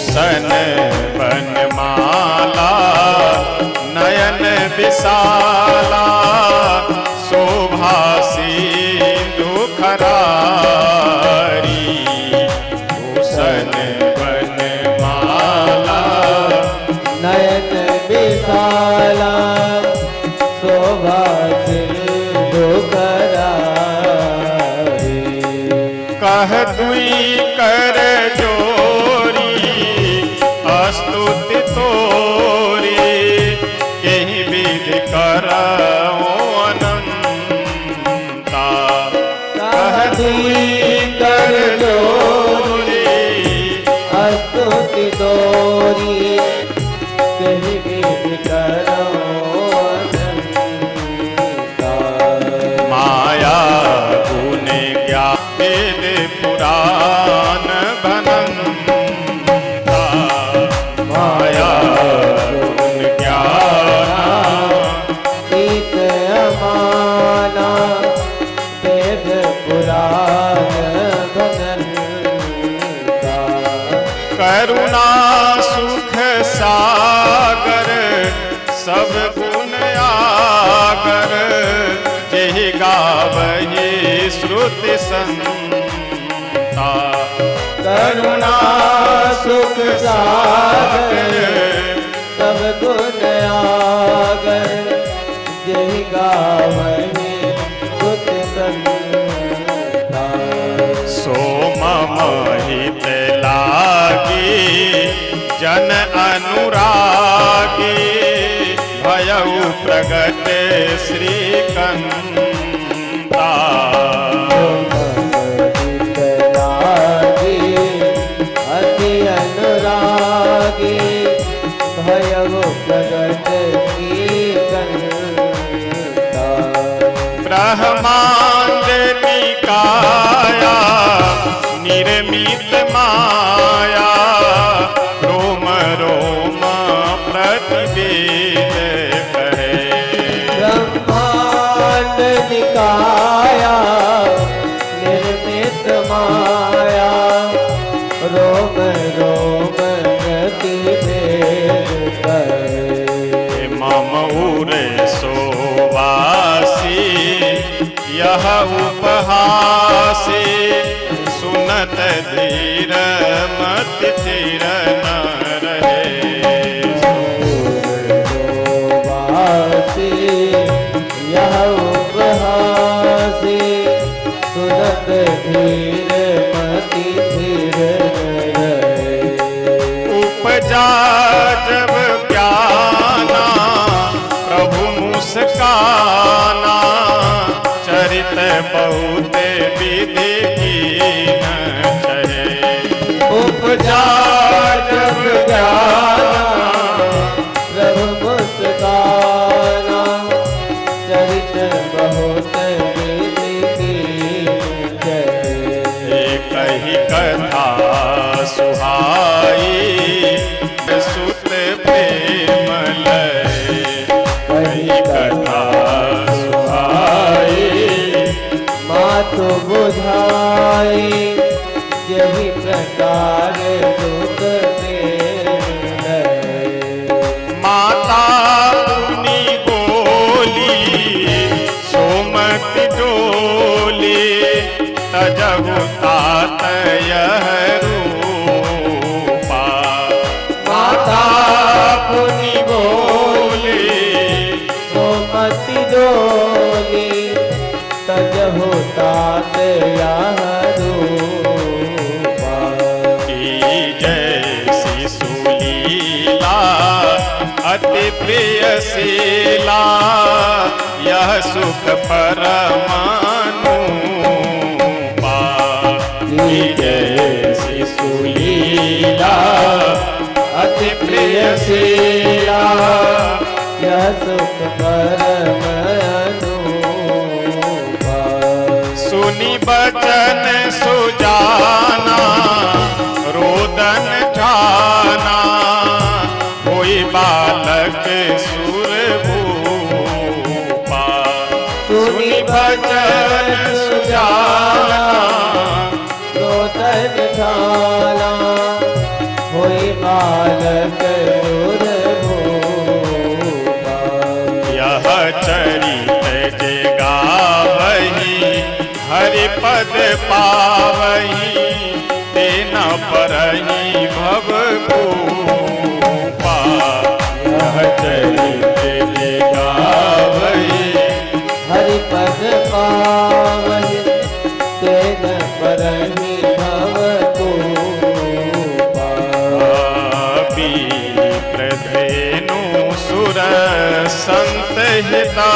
भूषण बनमाला नयन विशाला शोभा सिंधु खरारी भूषण बनमाला नयन विशाला शोभा सिंधु करारी कह दुई कर जोरी स्तुति तोरी यही विधि करओ अनंता कह दुई कर जोरी स्तुति तोरी कहीं भी करो अनंता माया गुण ज्ञान वेद पुराण भनंता माया गुण ज्ञान इत अमाना वेद पुराण भनंता करुणा सुख सागर सब गुण आगर जेहि गावहि श्रुति संता करुणा सुख सागर सब गुण आगर जय गावहि सुत संता सो मम हित लागी जन अनुरागी भयउ प्रगट श्रीकंता अति अनुरागी भयव प्रगट श्रीकंता ब्रह्मांड निकाया निर्मित माया रोम रोम प्रतिवेद कहे ब्रह्मांड निकाया निर्मित माया रोम रोम प्रतिभेद करे मम उर सोवासी यह उपहासी सुनत धीर मत धीर न रहे वासी यह उपहासी सुनत धीर मति धीर रहे उपजा जब ज्ञाना प्रभु मुस्काना चरित बहुत विधि कीन चहे उपजा जब ज्ञाना प्रभु मुस्काना चरित बहुत विधि कीन कही कथा सुहाई सुत प्रेम लय कही कथा सुहाई मातु बुझाई यही प्रकार सुत प्रेम माता मुनि बोली सोमति डोली तजहु तात यह रूपा माता मुनि बोली सोमति डोली तजहु तात यह रूपा की जैसी सुलीला अति प्रियशीला यह सुख परमानुपा की जैसी सुलीला अति प्रियशीला यह सुख परम अनुपा सुनि बचन सुजाना रोदन ठाना होई बालक सुरभूपा सुनि बचन सुजाना रोदन ठाना होई बालक सुर भूपा। यह चरित जे गावही हरि पद पावही तेन परहि भव भूपा। यह चरित जे गावही हरि पद पावहि तेन परहि भव भूपा। विप्रधेनु सुर संत हिता